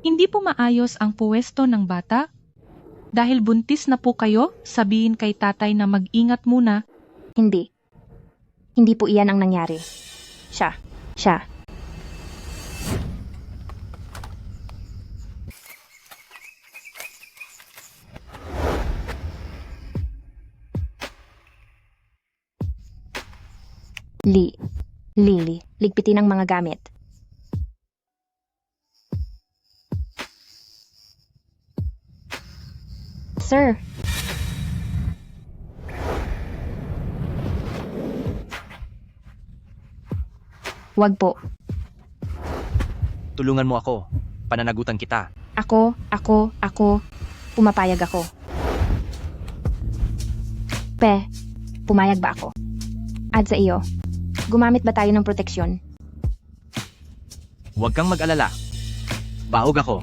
Hindi po maayos ang puwesto ng bata. Dahil buntis na po kayo, sabihin kay tatay na mag-ingat muna. Hindi. Hindi po iyan ang nangyari. Siya. Lily, ligpitin ang mga gamit. Sir. Wag po. Tulungan mo ako. Pananagutan kita. Ako. Pumapayag ako. Pumayag ba ako? At sa iyo, gumamit ba tayo ng proteksyon? Huwag kang mag-alala. Baog ako.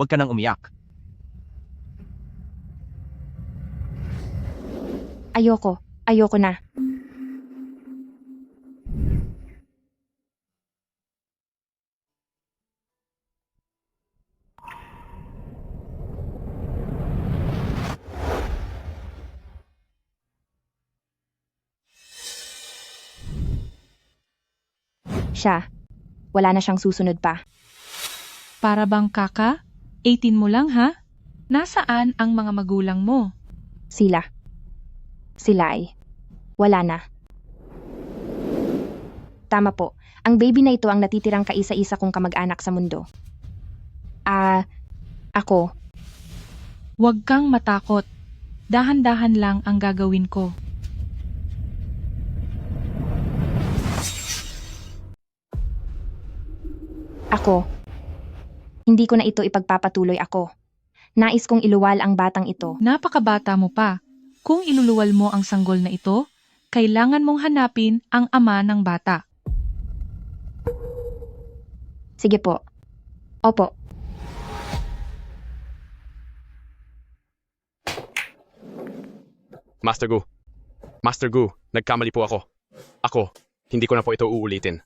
Huwag ka nang umiyak. Ayoko na. Siya. Wala na siyang susunod pa. Para bang kaka? 18 mo lang ha? Nasaan ang mga magulang mo? Sila ay wala na. Tama po. Ang baby na ito ang natitirang kaisa-isa kong kamag-anak sa mundo. Ako. Huwag kang matakot. Dahan-dahan lang ang gagawin ko. Ako. Hindi ko na ito ipagpapatuloy ako. Nais kong iluwal ang batang ito. Napakabata mo pa. Kung iluluwal mo ang sanggol na ito, kailangan mong hanapin ang ama ng bata. Sige po. Opo. Master Gu, nagkamali po ako. Hindi ko na po ito uulitin.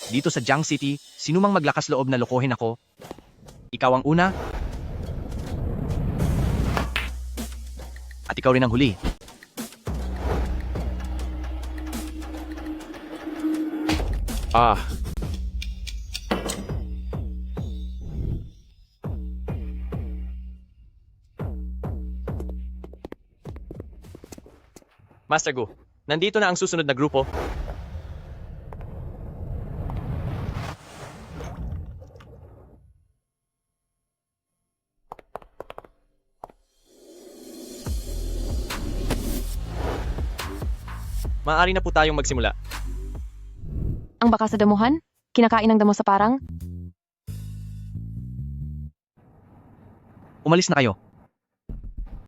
Dito sa Jiang City, sinumang maglakas loob na lokohin ako. Ikaw ang una. At ikaw rin ang huli. Master Gu, nandito na ang susunod na grupo. Maaari na po tayong magsimula. Ang baka sa damuhan? Kinakain ng damo sa parang? Umalis na kayo.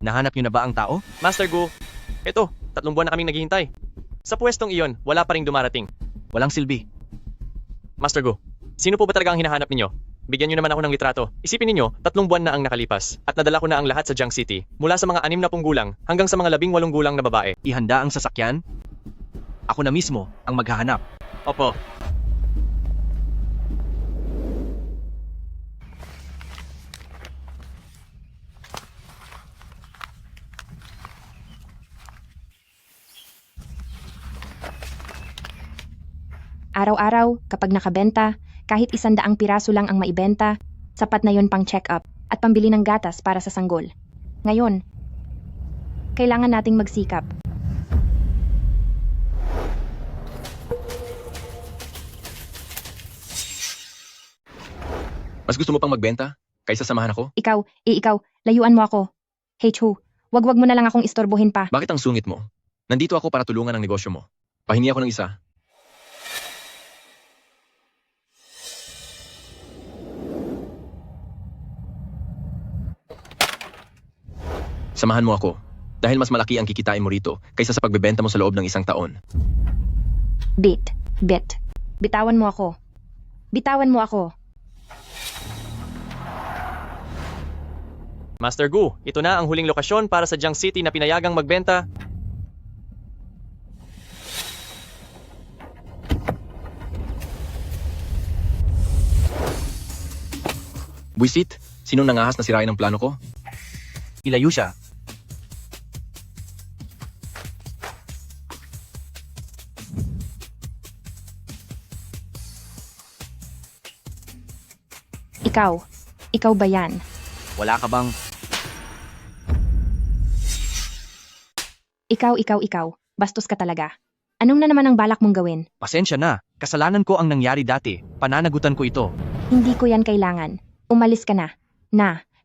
Nahanap niyo na ba ang tao? Master Gu, eto, 3 buwan na kaming naghihintay. Sa pwestong iyon, wala pa ring dumarating. Walang silbi. Master Gu, sino po ba talaga ang hinahanap ninyo? Bigyan niyo naman ako ng litrato. Isipin ninyo, 3 buwan na ang nakalipas at nadala ko na ang lahat sa Jiang City, mula sa mga 60 gulang hanggang sa mga 18 gulang na babae. Ihanda ang sasakyan? Ako na mismo ang maghahanap. Opo. Araw-araw, kapag nakabenta, kahit 100 piraso lang ang maibenta, sapat na yon pang check-up at pambili ng gatas para sa sanggol. Ngayon, kailangan nating magsikap. Mas gusto mo pang magbenta kaysa samahan ako? Ikaw, layuan mo ako. Hey Chu, wag mo na lang akong istorbohin pa. Bakit ang sungit mo? Nandito ako para tulungan ang negosyo mo. Pahingi ako ng isa. Samahan mo ako dahil mas malaki ang kikitain mo rito kaysa sa pagbebenta mo sa loob ng 1 taon. Bitawan mo ako. Master Gu, ito na ang huling lokasyon para sa Jiang City na pinayagang magbenta. Buisit, sinong nangahas na sirain ang plano ko? Ilayo siya. Ikaw ba yan? Wala ka bang... Ikaw. Bastos ka talaga. Anong na naman ang balak mong gawin? Pasensya na. Kasalanan ko ang nangyari dati. Pananagutan ko ito. Hindi ko yan kailangan. Umalis ka na.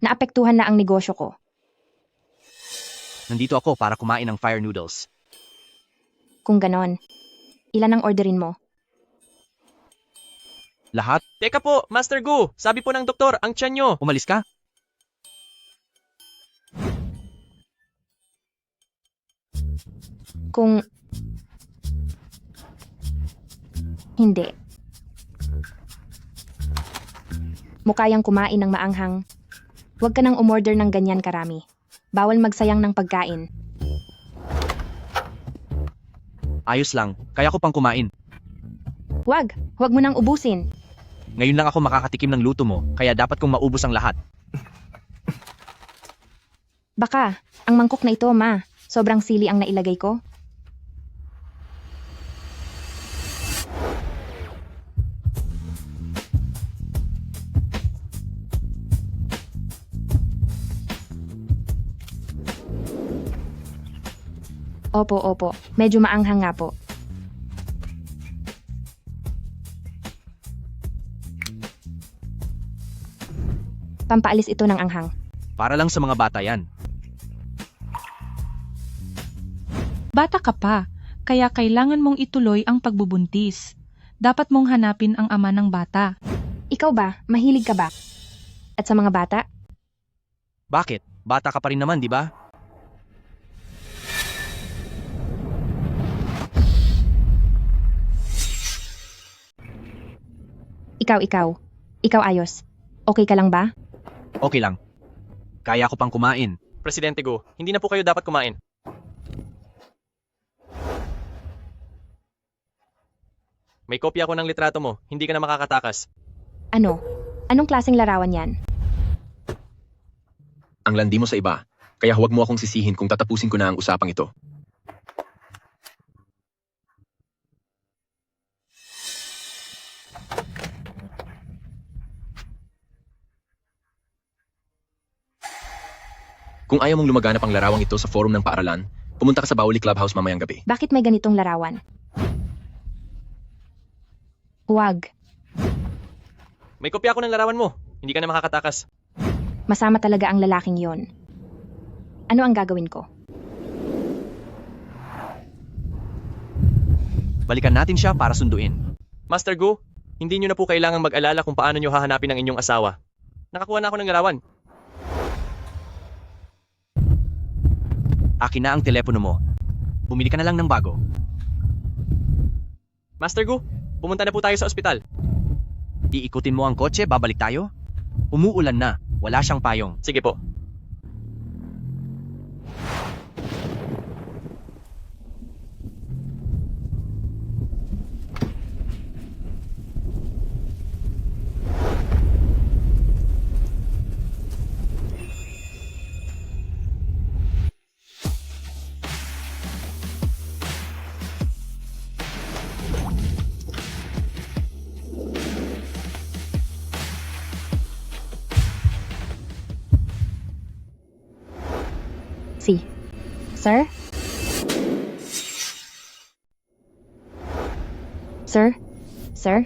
Naapektuhan na ang negosyo ko. Nandito ako para kumain ng fire noodles. Kung ganon, ilan ang orderin mo? Lahat? Teka po, Master Gu! Sabi po ng doktor, ang tiyan nyo. Umalis ka? Kung... Hindi. Mukha yang kumain ng maanghang. Huwag ka nang umorder ng ganyan karami. Bawal magsayang ng pagkain. Ayos lang, kaya ko pang kumain. Huwag mo nang ubusin. Ngayon lang ako makakatikim ng luto mo, kaya dapat kong maubos ang lahat. Baka, ang mangkok na ito, ma. Sobrang sili ang nailagay ko. Opo. Medyo maanghang nga po. Pampaalis ito ng anghang. Para lang sa mga bata yan. Bata ka pa, kaya kailangan mong ituloy ang pagbubuntis. Dapat mong hanapin ang ama ng bata. Ikaw ba? Mahilig ka ba? At sa mga bata? Bakit? Bata ka pa rin naman, di ba? Ikaw ayos. Okay ka lang ba? Okay lang. Kaya ko pang kumain. Presidente Gu, hindi na po kayo dapat kumain. May kopya ako ng litrato mo, hindi ka na makakatakas. Ano? Anong klaseng larawan yan? Ang landi mo sa iba, kaya huwag mo akong sisihin kung tatapusin ko na ang usapang ito. Kung ayaw mong lumaganap ang larawang ito sa forum ng paaralan, pumunta ka sa Bauli Clubhouse mamayang gabi. Bakit may ganitong larawan? Huwag. May kopya ako ng larawan mo, hindi ka na makakatakas. Masama talaga ang lalaking yon. Ano ang gagawin ko? Balikan natin siya para sunduin. Master Gu, hindi nyo na po kailangang mag-alala kung paano nyo hahanapin ang inyong asawa. Nakakuha na ako ng larawan. Akin na ang telepono mo. Bumili ka na lang ng bago. Master Gu, pumunta na po tayo sa ospital. Iikutin mo ang kotse, babalik tayo? Umuulan na, wala siyang payong. Sige po. Sir? Sir?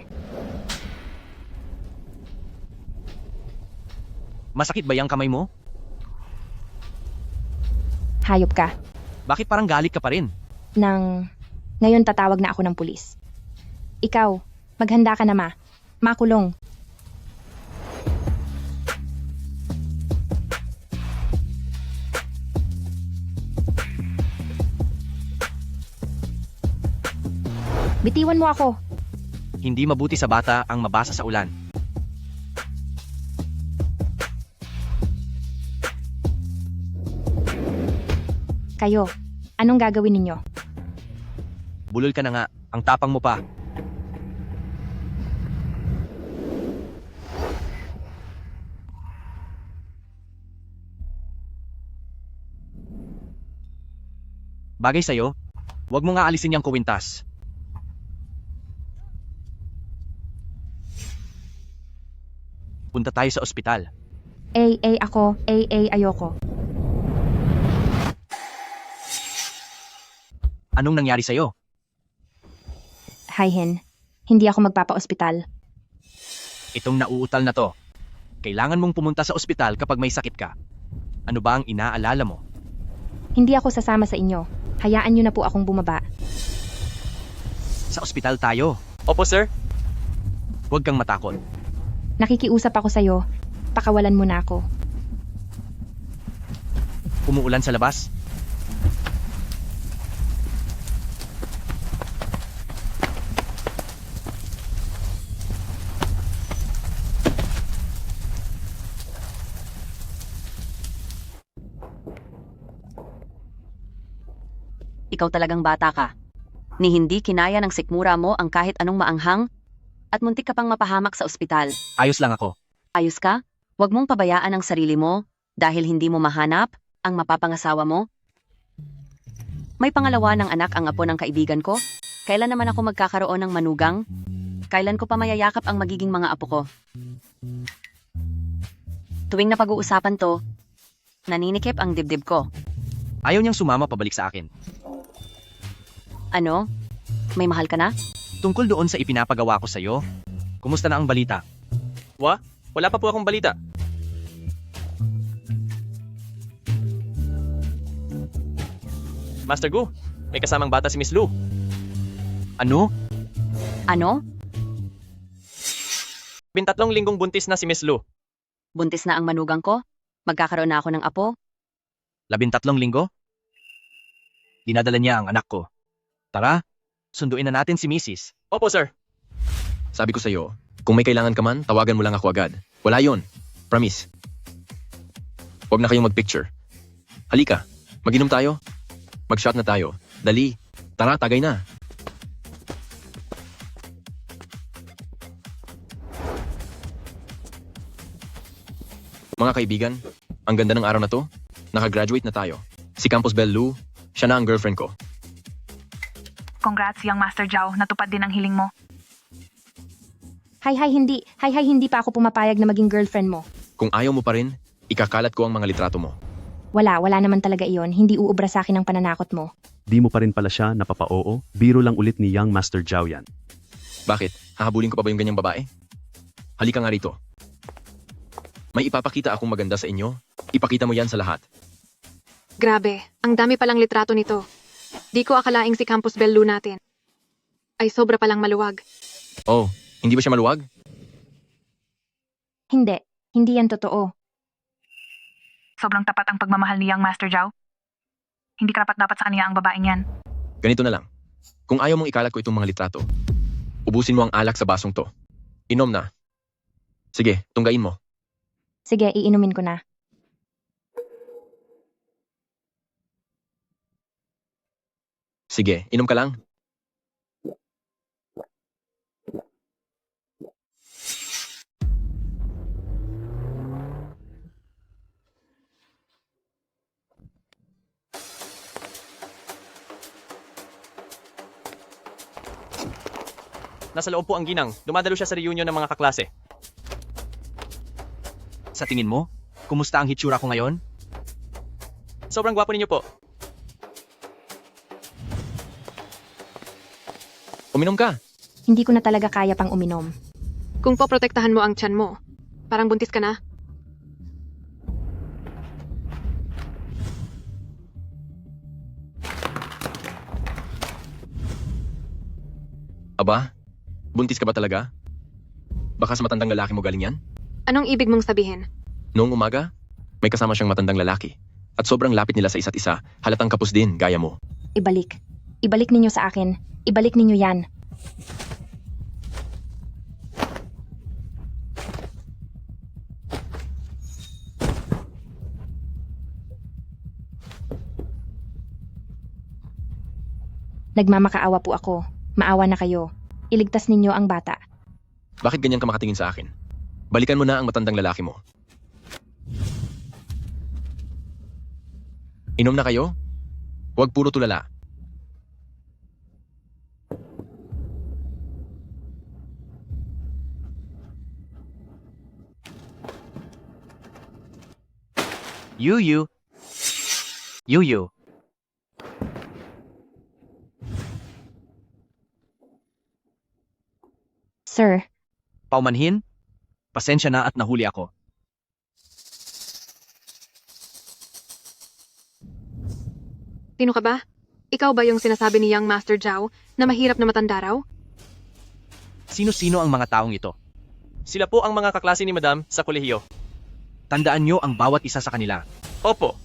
Masakit ba yung kamay mo? Hayop ka. Bakit parang galit ka pa rin? Ngayon tatawag na ako ng pulis. Ikaw, maghanda ka na makulong. Bitiwan mo ako. Hindi mabuti sa bata ang mabasa sa ulan. Kayo, anong gagawin ninyo? Bulol ka na nga. Ang tapang mo pa. Bagay sa'yo, huwag mo nga alisin yung kuwintas. Punta tayo sa ospital. Ako, ayoko. Anong nangyari sa'yo? Hi, Hen. Hindi ako magpapa-ospital. Itong nauutal na to. Kailangan mong pumunta sa ospital kapag may sakit ka. Ano ba ang inaalala mo? Hindi ako sasama sa inyo. Hayaan nyo na po akong bumaba. Sa ospital tayo. Opo, sir. Huwag kang matakot. Nakikiusap ako sa'yo. Pakawalan mo na ako. Umuulan sa labas. Ikaw talagang bata ka. Ni hindi kinaya ng sikmura mo ang kahit anong maanghang at muntik ka pang mapahamak sa ospital. Ayos lang ako. Ayos ka? Huwag mong pabayaan ang sarili mo dahil hindi mo mahanap ang mapapangasawa mo. May pangalawa ng anak ang apo ng kaibigan ko. Kailan naman ako magkakaroon ng manugang? Kailan ko pa mayayakap ang magiging mga apo ko? Tuwing napag-uusapan to, naninikip ang dibdib ko. Ayaw niyang sumama pabalik sa akin. Ano? May mahal ka na? Tungkol doon sa ipinapagawa ko sa'yo, kumusta na ang balita? Wala pa po akong balita. Master Gu, may kasamang bata si Miss Lu. Ano? Ano? 13 linggong buntis na si Miss Lu. Buntis na ang manugang ko? Magkakaroon na ako ng apo? 13 linggo? Dinadala niya ang anak ko. Tara, sunduin na natin si Mrs. Opo, sir. Sabi ko sa'yo, kung may kailangan ka man, tawagan mo lang ako agad. Wala yon. Promise. Huwag na kayong magpicture. Halika, mag-inom tayo. Mag-shot na tayo. Dali. Tara, tagay na. Mga kaibigan, ang ganda ng araw na to. Nakagraduate na tayo. Si Campos Bell Lu, siya na ang girlfriend ko. Congrats, young Master Zhao. Natupad din ang hiling mo. Hi, hindi. Hi, hindi pa ako pumapayag na maging girlfriend mo. Kung ayaw mo pa rin, ikakalat ko ang mga litrato mo. Wala naman talaga iyon. Hindi uubra sa akin ang pananakot mo. Di mo pa rin pala siya napapa-oo, biro lang ulit ni Young Master Zhao yan. Bakit? Hahabulin ko pa ba yung ganyang babae? Halika nga rito. May ipapakita akong maganda sa inyo. Ipakita mo yan sa lahat. Grabe, ang dami palang litrato nito. Di ko akalaing si Campos Bellu natin ay sobra palang maluwag. Oh, hindi ba siya maluwag? Hindi yan totoo. Sobrang tapat ang pagmamahal ni young Master Zhao. Hindi karapat dapat sa kanya ang babaeng yan. Ganito na lang. Kung ayaw mong ikalat ko itong mga litrato, ubusin mo ang alak sa basong to. Inom na. Sige, tunggain mo. Sige, iinumin ko na. Sige, inom ka lang. Nasa loob po ang ginang. Dumadalo siya sa reunion ng mga kaklase. Sa tingin mo, kumusta ang hitsura ko ngayon? Sobrang gwapo ninyo po. Uminom ka. Hindi ko na talaga kaya pang uminom. Kung poprotektahan mo ang tiyan mo, parang buntis ka na. Aba, buntis ka ba talaga? Baka sa matandang lalaki mo galing yan? Anong ibig mong sabihin? Noong umaga, may kasama siyang matandang lalaki. At sobrang lapit nila sa isa't isa, halatang kapos din, gaya mo. Ibalik. Ibalik ninyo sa akin. Ibalik ninyo yan. Nagmamakaawa po ako. Maawa na kayo. Iligtas ninyo ang bata. Bakit ganyan ka makatingin sa akin? Balikan mo na ang matandang lalaki mo. Inom na kayo? Huwag puro tulala. Yuyu. Yuyu. Sir, Paumanhin? Pasensya na at nahuli ako. Sino ka ba? Ikaw ba yung sinasabi ni Young Master Zhao na mahirap na matanda raw? Sino-sino ang mga taong ito? Sila po ang mga kaklase ni Madam sa kolehiyo. Tandaan nyo ang bawat isa sa kanila. Opo.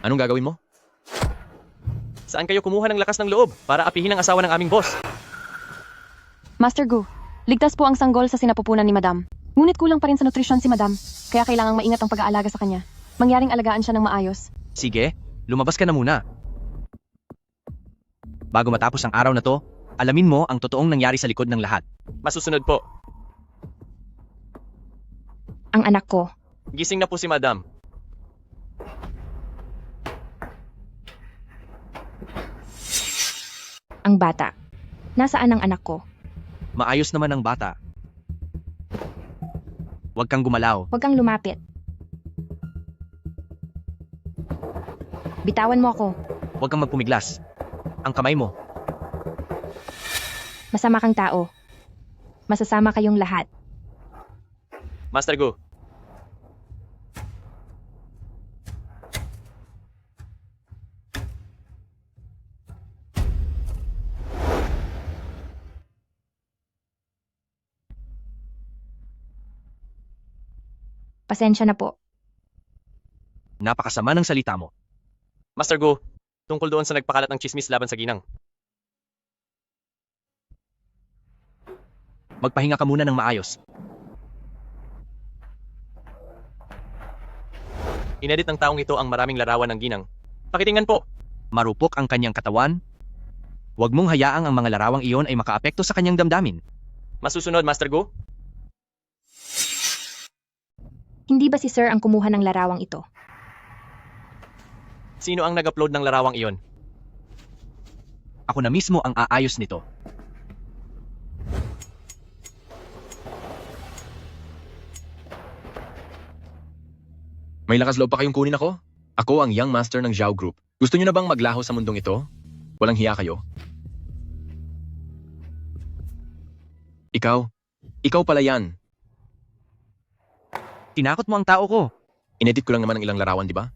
Anong gagawin mo? Saan kayo kumuha ng lakas ng loob para apihin ang asawa ng aming boss? Master Gu, ligtas po ang sanggol sa sinapupunan ni Madam. Ngunit kulang pa rin sa nutrisyon si Madam, kaya kailangang maingat ang pag-aalaga sa kanya. Mangyaring alagaan siya ng maayos. Sige, lumabas ka na muna. Bago matapos ang araw na to, alamin mo ang totoong nangyari sa likod ng lahat. Masusunod po. ang anak ko. Gising na po si Madam. Ang bata. Nasaan ang anak ko? Maayos naman ang bata. Huwag kang gumalaw. Huwag kang lumapit. Bitawan mo ako. Huwag kang magpumiglas. Ang kamay mo. Masama kang tao. Masasama kayong lahat. Master Gu. Pasensya na po. Napakasama ng salita mo. Master Gu, tungkol doon sa nagpakalat ng chismis laban sa ginang. Magpahinga ka muna ng maayos. Inedit ng taong ito ang maraming larawan ng ginang. Pakitingnan po. Marupok ang kanyang katawan. Huwag mong hayaang ang mga larawang iyon ay makaapekto sa kanyang damdamin. Masusunod, Master Gu? Hindi ba si Sir ang kumuha ng larawang ito? Sino ang nag-upload ng larawang iyon? Ako na mismo ang aayos nito. May lakas loob pa kayong kunin ako? Ako ang young master ng Zhao Group. Gusto niyo na bang maglaho sa mundong ito? Walang hiya kayo? Ikaw pala yan. Tinakot mo ang tao ko. Inedit ko lang naman ang ilang larawan, di ba?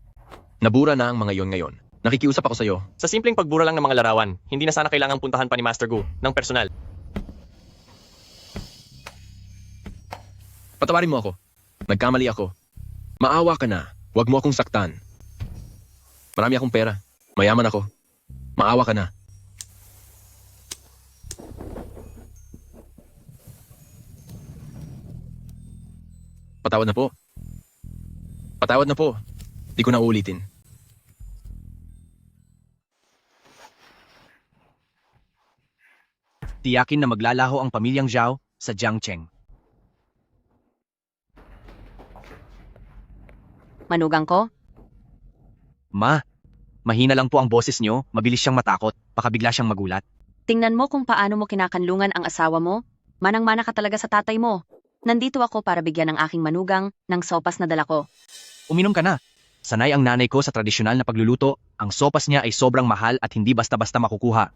Nabura na ang mga yon ngayon. Nakikiusap ako sa'yo. Sa simpleng pagbura lang ng mga larawan, hindi na sana kailangang puntahan pa ni Master Gu ng personal. Patawarin mo ako. Nagkamali ako. Maawa ka na. Huwag mo akong saktan. Marami akong pera. Mayaman ako. Maawa ka na. Patawad na po. Patawad na po. Di ko na uulitin. Tiyakin na maglalaho ang pamilyang Zhao sa Jiangcheng. Manugang ko, Ma, mahina lang po ang boses niyo, mabilis siyang matakot, baka bigla siyang magulat. tingnan mo kung paano mo kinakanlungan ang asawa mo. Manang-mana ka talaga sa tatay mo. Nandito ako para bigyan ng aking manugang ng sopas na dala ko. Uminom ka na. Sanay ang nanay ko sa tradisyonal na pagluluto, ang sopas niya ay sobrang mahal at hindi basta-basta makukuha.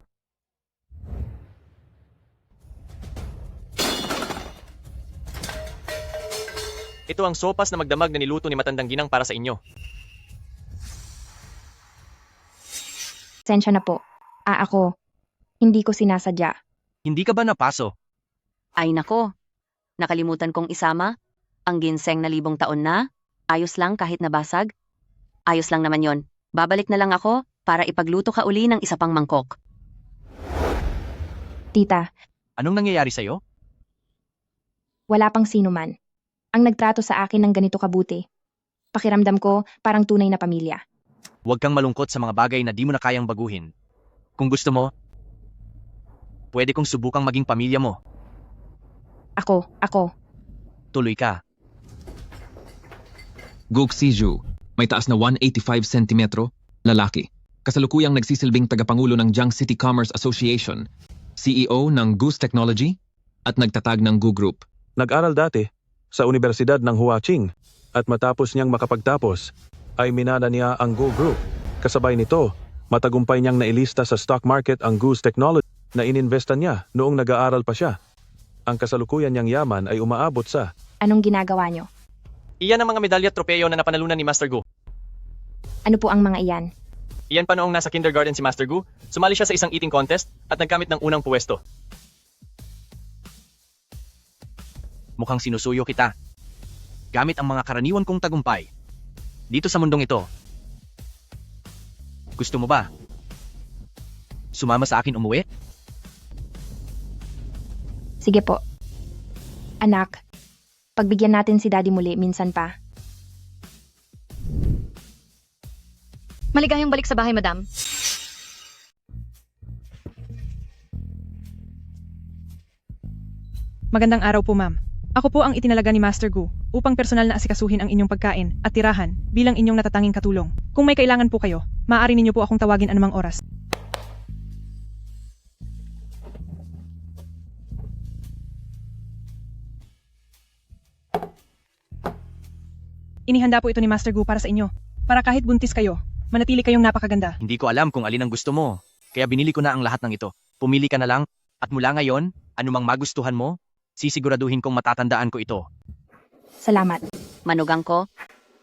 Ito ang sopas na magdamag na niluto ni Matandang Ginang para sa inyo. Pasensya na po. Ako. Hindi ko sinasadya. Hindi ka ba napaso? Ay nako, nakalimutan kong isama. Ang ginseng na 1,000 taon na. Ayos lang kahit nabasag. Ayos lang naman yon. Babalik na lang ako para ipagluto ka uli ng isa pang mangkok. Tita, Anong nangyayari sa'yo? wala pang sino man. Ang nagtrato sa akin ng ganito kabuti. Pakiramdam ko parang tunay na pamilya. Huwag kang malungkot sa mga bagay na di mo na kayang baguhin. Kung gusto mo, pwede kong subukang maging pamilya mo. Ako. Tuloy ka. Gok Siju, may taas na 185 sentimetro, lalaki. Kasalukuyang nagsisilbing tagapangulo ng Jiang City Commerce Association, CEO ng Goose Technology, at nagtatag ng Gu Group. Nag-aral dati sa Universidad ng Huaqing at matapos niyang makapagtapos ay minana niya ang Go Group. Kasabay nito, matagumpay niyang nailista sa stock market ang Goose Technology na ininvestan niya noong nag-aaral pa siya. Ang kasalukuyan niyang yaman ay umaabot sa Anong ginagawa nyo? Iyan ang mga medalya at tropeyo na napanalunan ni Master Gu. Ano po ang mga iyan? Iyan pa noong nasa kindergarten si Master Gu, sumali siya sa isang eating contest at nagkamit ng unang puwesto. Mukhang sinusuyo kita. Gamit ang mga karaniwan kong tagumpay. Dito sa mundong ito. Gusto mo ba? Sumama sa akin umuwi? Sige po. Anak, pagbigyan natin si Daddy muli minsan pa. Maligayang balik sa bahay, madam. Magandang araw po, ma'am. Ako po ang itinalaga ni Master Gu upang personal na asikasuhin ang inyong pagkain at tirahan bilang inyong natatanging katulong. Kung may kailangan po kayo, maaari ninyo po akong tawagin anumang oras. Inihanda po ito ni Master Gu para sa inyo. Para kahit buntis kayo, manatili kayong napakaganda. Hindi ko alam kung alin ang gusto mo. Kaya binili ko na ang lahat ng ito. Pumili ka na lang, at mula ngayon, anumang magustuhan mo, sisiguraduhin kong matatandaan ko ito. Salamat. Manugang ko,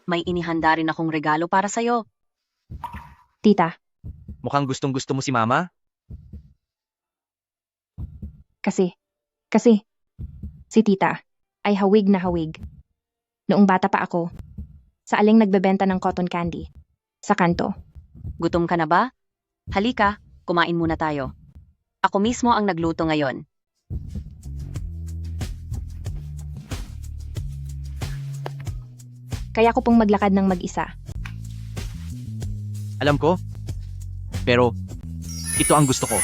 may inihanda rin akong regalo para sa'yo. Tita, Mukhang gustong-gusto mo si Mama? kasi, si Tita ay hawig na hawig. Noong bata pa ako, sa aling nagbebenta ng cotton candy, sa kanto. Gutom ka na ba? Halika, kumain muna tayo. Ako mismo ang nagluto ngayon. Kaya ko pong maglakad ng mag-isa. Alam ko. Pero, ito ang gusto ko.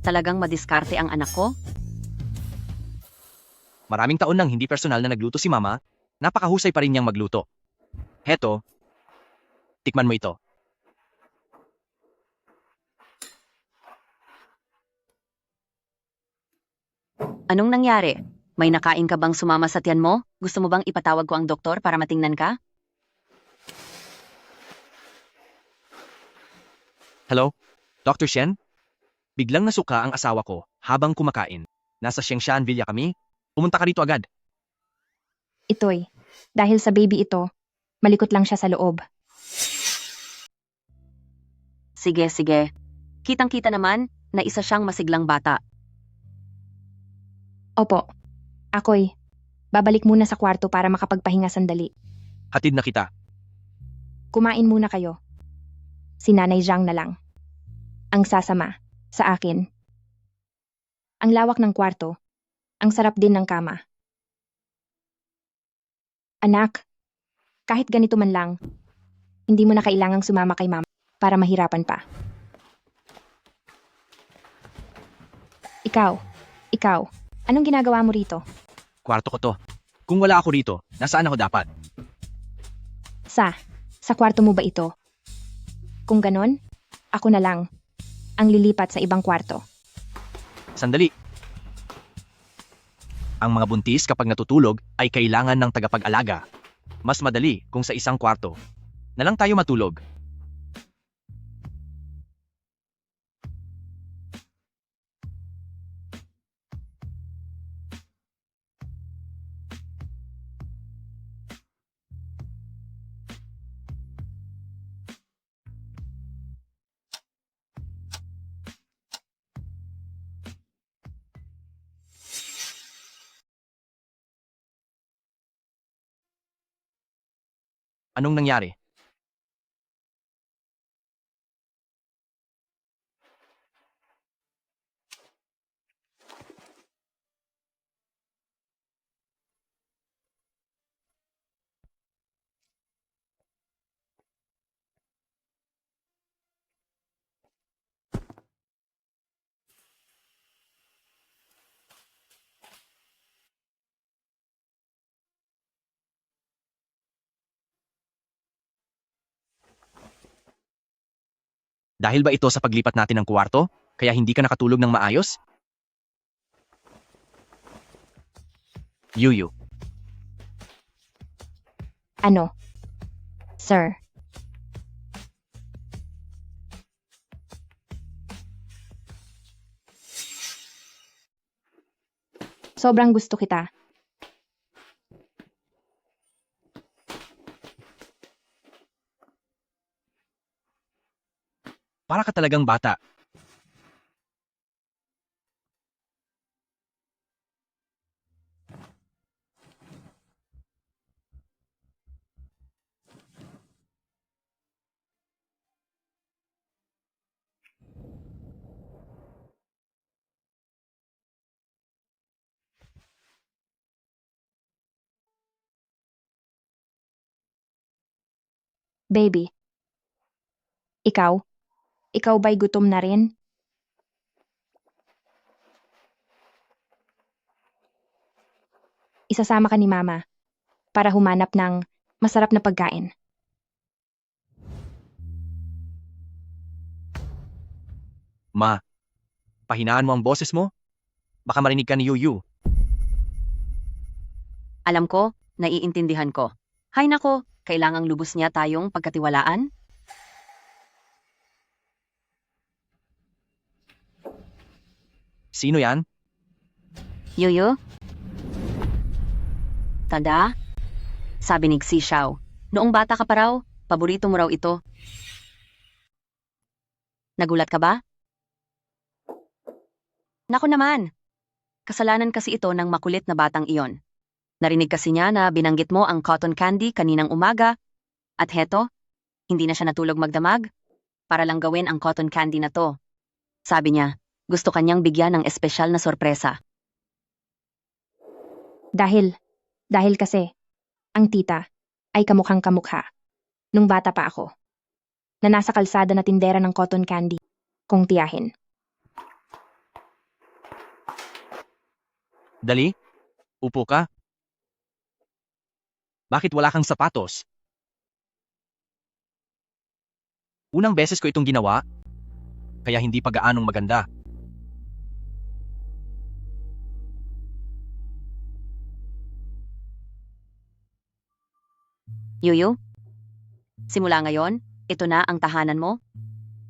Talagang madiskarte ang anak ko? Maraming taon nang hindi personal na nagluto si Mama, napakahusay pa rin niyang magluto. Heto, tikman mo ito. Anong nangyari? May nakain ka bang sumama sa tiyan mo? Gusto mo bang ipatawag ko ang doktor para matingnan ka? Hello? Dr. Shen? Biglang nasuka ang asawa ko habang kumakain. Nasa Shengshan Villa kami. Pumunta ka rito agad. Ito'y, dahil sa baby ito, malikot lang siya sa loob. Sige. Kitang-kita naman na isa siyang masiglang bata. Opo, ako'y babalik muna sa kwarto para makapagpahinga sandali. Hatid na kita. Kumain muna kayo. Si Nanay Zhang na lang. Ang sasama sa akin. Ang lawak ng kwarto. Ang sarap din ng kama. Anak, kahit ganito man lang, hindi mo na kailangang sumama kay Mama para mahirapan pa. Ikaw, anong ginagawa mo rito? Kwarto ko to. Kung wala ako rito, nasaan ako dapat? Sa kwarto mo ba ito? Kung ganon, ako na lang ang lilipat sa ibang kwarto. Sandali. Ang mga buntis kapag natutulog ay kailangan ng tagapag-alaga. Mas madali kung sa isang kwarto na lang tayo matulog. Anong nangyari? Dahil ba ito sa paglipat natin ng kwarto, kaya hindi ka nakatulog ng maayos? Yuyu, Ano? Sir, sobrang gusto kita. para ka talagang bata. Baby. Ikaw? Ikaw ba'y gutom na rin? Isasama ka ni Mama para humanap ng masarap na pagkain. Ma, pahinaan mo ang boses mo? Baka marinig ka ni Yuyu. Alam ko, naiintindihan ko. Hay nako, kailangang lubos niya tayong pagkatiwalaan? Sino yan? Yuyu? Tanda? Sabi ni Xi Xiao. Noong bata ka pa raw, paborito mo raw ito. Nagulat ka ba? Naku naman! Kasalanan kasi ito ng makulit na batang iyon. Narinig kasi niya na binanggit mo ang cotton candy kaninang umaga, at heto, hindi na siya natulog magdamag para lang gawin ang cotton candy na to. Sabi niya, gusto kanyang bigyan ng espesyal na sorpresa. Dahil kasi, ang tita ay kamukhang kamukha. Nung bata pa ako, na nasa kalsada na tindera ng cotton candy, kung tiyahin. Dali? Upo ka? Bakit wala kang sapatos? Unang beses ko itong ginawa, kaya hindi pa gaanong maganda. Yuyu? Simula ngayon, ito na ang tahanan mo?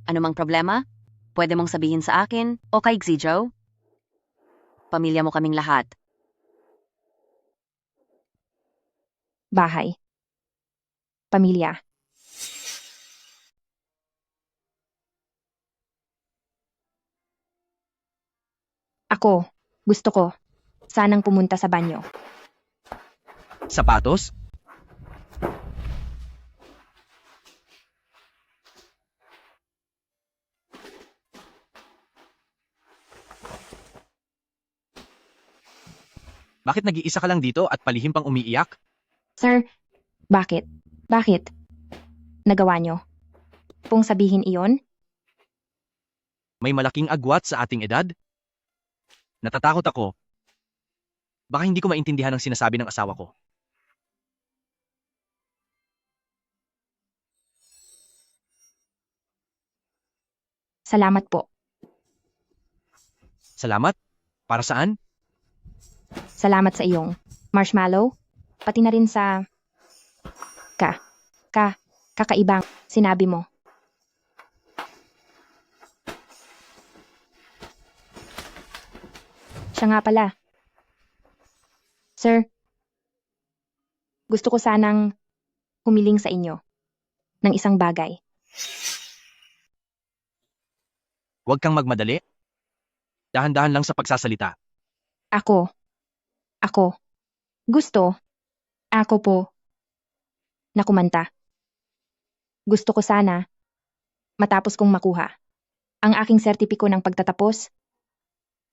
Ano mang problema? Pwede mong sabihin sa akin o kay Xizhou? Pamilya mo kaming lahat. Bahay. Pamilya. Ako, gusto ko, sanang pumunta sa banyo. Sapatos? Bakit nag-iisa ka lang dito at palihim pang umiiyak? Sir, bakit? Bakit? Nagawa nyo? Pong sabihin iyon? May malaking agwat sa ating edad? Natatakot ako. Baka hindi ko maintindihan ang sinasabi ng asawa ko. Salamat po. Salamat? Para saan? Salamat sa iyong marshmallow, pati na rin sa kakaibang sinabi mo. Siya nga pala. Sir, gusto ko sanang humiling sa inyo ng isang bagay. Huwag kang magmadali. Dahan-dahan lang sa pagsasalita. Ako, ako po, na kumanta. Gusto ko sana, matapos kong makuha, ang aking sertipiko ng pagtatapos,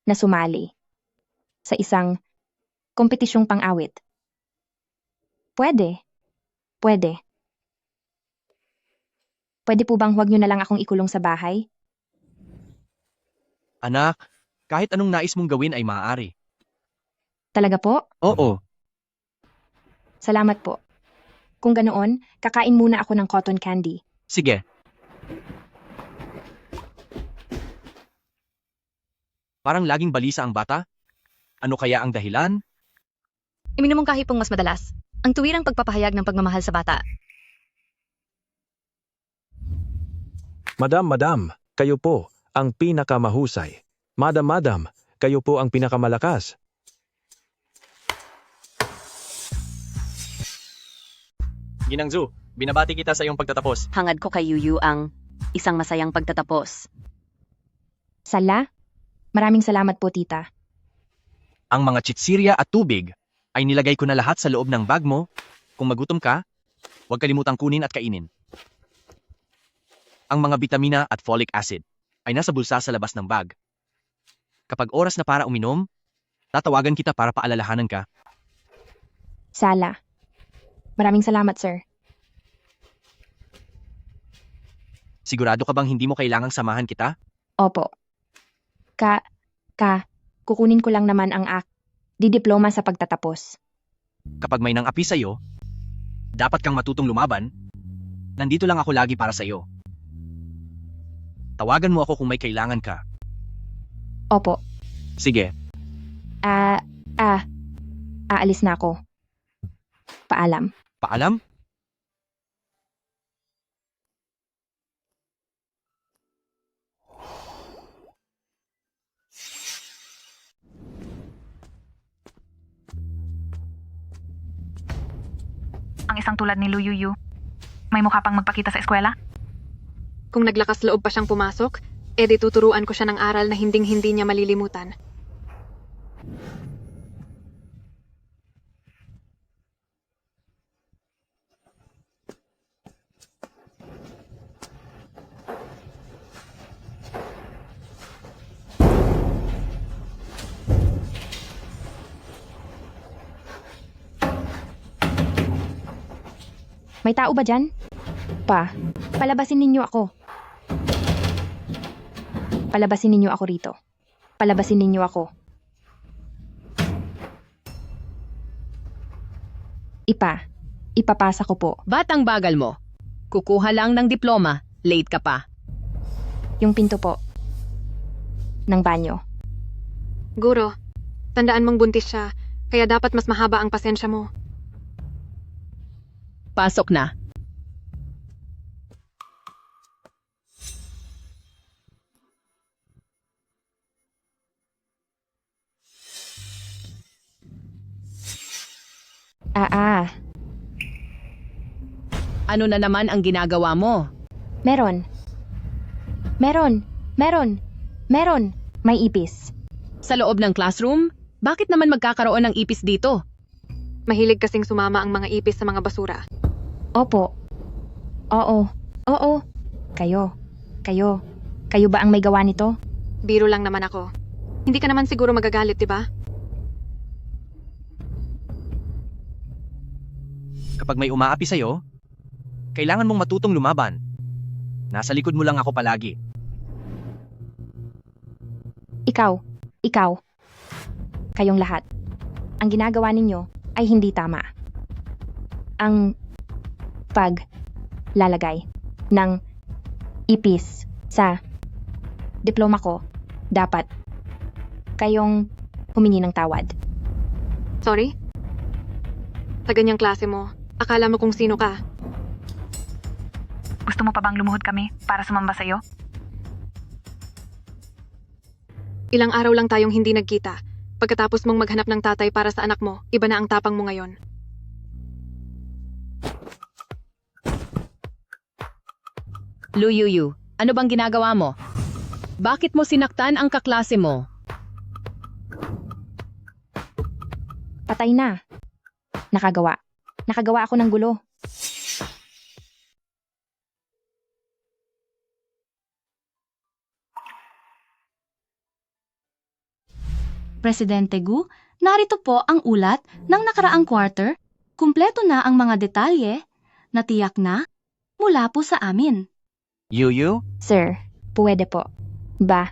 na sumali sa isang kompetisyong pang-awit. Pwede. Pwede po bang huwag niyo na lang akong ikulong sa bahay? Anak, kahit anong nais mong gawin ay maaari. Talaga po? Oo. Salamat po. Kung ganoon, kakain muna ako ng cotton candy. Sige. Parang laging balisa ang bata? Ano kaya ang dahilan? Iminom mong kahipong mas madalas. Ang tuwirang pagpapahayag ng pagmamahal sa bata. Madam, kayo po ang pinakamahusay. Madam, kayo po ang pinakamalakas. Ginang Zhu, binabati kita sa iyong pagtatapos. Hangad ko kay Yuyu ang isang masayang pagtatapos. Sala? Maraming salamat po, tita. Ang mga tsitsirya at tubig ay nilagay ko na lahat sa loob ng bag mo. Kung magutom ka, huwag kalimutang kunin at kainin. Ang mga bitamina at folic acid ay nasa bulsa sa labas ng bag. Kapag oras na para uminom, tatawagan kita para paalalahanan ka. Sala. Maraming salamat, sir. Sigurado ka bang hindi mo kailangang samahan kita? Opo. Kukunin ko lang naman ang didiploma sa pagtatapos. Kapag may nang api sa'yo, dapat kang matutong lumaban. Nandito lang ako lagi para sa'yo. Tawagan mo ako kung may kailangan ka. Opo. Sige, Aalis na ako. Paalam. paalam? Ang isang tulad ni Lu Yuyu. May mukha pang magpakita sa eskwela? Kung naglakas loob pa siyang pumasok, edi tuturuan ko siya ng aral na hinding-hindi niya malilimutan. May tao ba dyan? Palabasin ninyo ako. Palabasin ninyo ako rito. Palabasin ninyo ako. Ipapasa ko po. Batang bagal mo. Kukuha lang ng diploma. Late ka pa. Yung pinto po. Ng banyo. Guro, tandaan mong buntis siya, kaya dapat mas mahaba ang pasensya mo. Pasok na. Ano na naman ang ginagawa mo? Meron. May ipis. Sa loob ng classroom? Bakit naman magkakaroon ng ipis dito? Mahilig kasing sumama ang mga ipis sa mga basura. Opo. Oo. Kayo ba ang may gawa nito? Biro lang naman ako. Hindi ka naman siguro magagalit, di ba? Kapag may umaapi sa'yo, kailangan mong matutong lumaban. Nasa likod mo lang ako palagi. Ikaw. Kayong lahat. Ang ginagawa ninyo ay hindi tama. Ang paglalagay ng ipis sa diploma ko, dapat kayong humingi ng tawad. Sorry? Sa ganyang klase mo, akala mo kung sino ka. Gusto mo pa bang lumuhod kami para sumamba sa'yo? Ilang araw lang tayong hindi nagkita. Pagkatapos mong maghanap ng tatay para sa anak mo, iba na ang tapang mo ngayon. Lu Yuyu, ano bang ginagawa mo? Bakit mo sinaktan ang kaklase mo? Patay na. Nakagawa ako ng gulo. Presidente Gu, narito po ang ulat ng nakaraang quarter. Kumpleto na ang mga detalye. Natiyak na mula po sa amin. Yuyu? Sir, pwede po. Ba,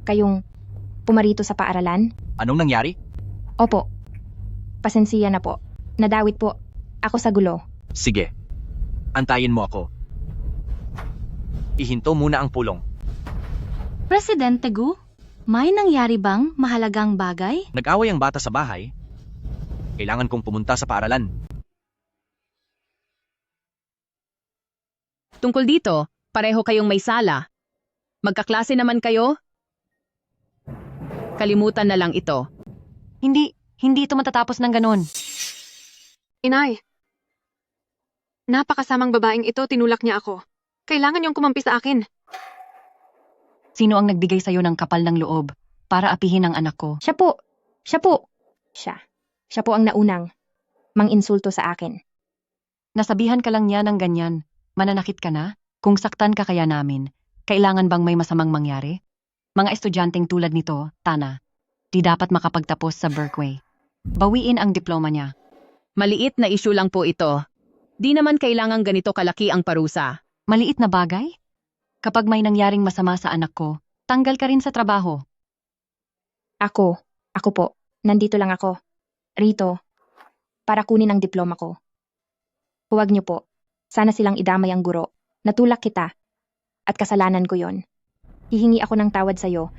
kayong pumarito sa paaralan? Anong nangyari? Opo. Pasensiya na po. Nadawit po ako sa gulo. Sige. Antayin mo ako. Ihinto muna ang pulong. Presidente Gu, May nangyari bang mahalagang bagay? Nag-away ang bata sa bahay. Kailangan kong pumunta sa paaralan. Tungkol dito, pareho kayong may sala. Magkaklase naman kayo? Kalimutan na lang ito. Hindi ito matatapos ng ganon. Inay. Napakasamang babaeng ito, tinulak niya ako. Kailangan niyong kumampi sa akin. Sino ang nagbigay sa'yo ng kapal ng loob para apihin ang anak ko? Siya po. Siya po ang naunang mang-insulto sa akin. Nasabihan ka lang niya ng ganyan. Mananakit ka na? Kung saktan ka kaya namin, kailangan bang may masamang mangyari? Mga estudyanteng tulad nito, Tana, di dapat makapagtapos sa Berkeley. Bawiin ang diploma niya. Maliit na issue lang po ito. Di naman kailangang ganito kalaki ang parusa. Maliit na bagay? Kapag may nangyaring masama sa anak ko, tanggal ka rin sa trabaho. Ako po, nandito lang ako. Rito, para kunin ang diploma ko. Huwag niyo po. Sana silang idamay ang guro. Natulak kita. At kasalanan ko yon. Hihingi ako ng tawad sa'yo.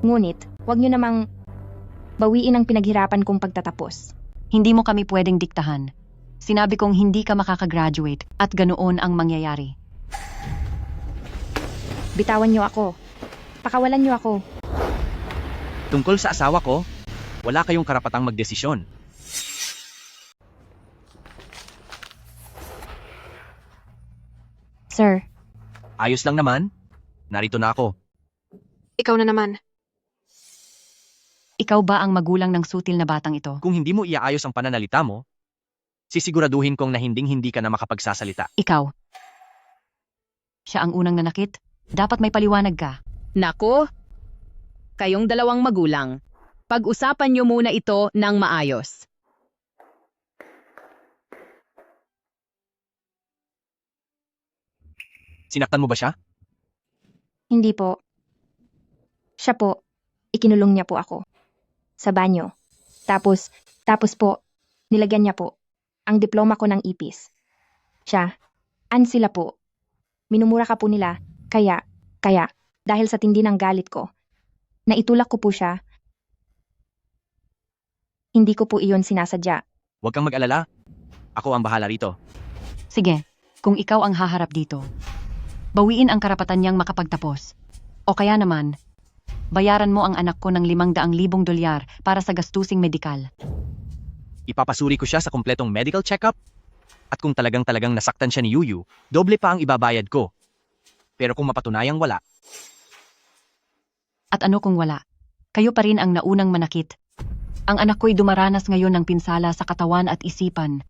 Ngunit, huwag niyo namang bawiin ang pinaghirapan kong pagtatapos. Hindi mo kami pwedeng diktahan. Sinabi kong hindi ka makakagraduate at ganoon ang mangyayari. Bitawan niyo ako. Pakawalan niyo ako. Tungkol sa asawa ko, wala kayong karapatang magdesisyon. Sir, Ayos lang naman. Narito na ako. Ikaw na naman. Ikaw ba ang magulang ng sutil na batang ito? Kung hindi mo iaayos ang pananalita mo, sisiguraduhin kong na hinding-hindi ka na makapagsasalita. Ikaw. Siya ang unang nanakit? Dapat may paliwanag ka. Nako, kayong dalawang magulang. Pag-usapan niyo muna ito ng maayos. Sinaktan mo ba siya? hindi po. Siya po. Ikinulong niya po ako. Sa banyo. Tapos po, nilagyan niya po ang diploma ko ng ipis. Siya, sila po. Minumura ka po nila, kaya, dahil sa tindi ng galit ko, naitulak ko po siya. Hindi ko po iyon sinasadya. Huwag kang mag-alala. Ako ang bahala rito. Sige, kung ikaw ang haharap dito, bawiin ang karapatan niyang makapagtapos. O kaya naman, bayaran mo ang anak ko ng $500,000 para sa gastusing medikal. Ipapasuri ko siya sa kumpletong medical check-up. At kung talagang nasaktan siya ni Yuyu, doble pa ang ibabayad ko. Pero kung mapatunayang wala, At ano kung wala? Kayo pa rin ang naunang manakit. Ang anak ko'y dumaranas ngayon ng pinsala sa katawan at isipan.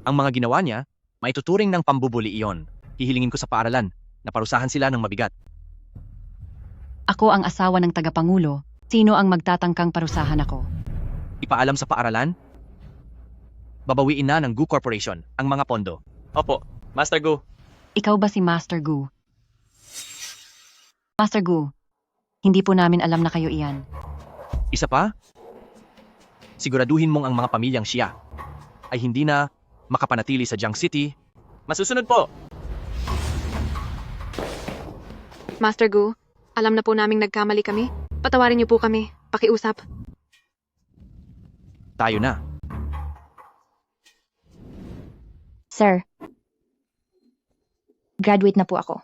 ang mga ginawa niya, maituturing ng pambubuli iyon. Hihilingin ko sa paaralan na parusahan sila ng mabigat. Ako ang asawa ng tagapangulo. Sino ang magtatangkang parusahan ako? Ipaalam sa paaralan? Babawiin na ng Gu Corporation ang mga pondo. Opo, Master Gu. Ikaw ba si Master Gu? Master Gu, hindi po namin alam na kayo iyan. Isa pa? Siguraduhin mong ang mga pamilyang siya ay hindi na makapanatili sa Jiang City. Masusunod po! Master Gu, alam na po naming nagkamali kami. Patawarin niyo po kami. Pakiusap. Tayo na. Sir, graduate na po ako.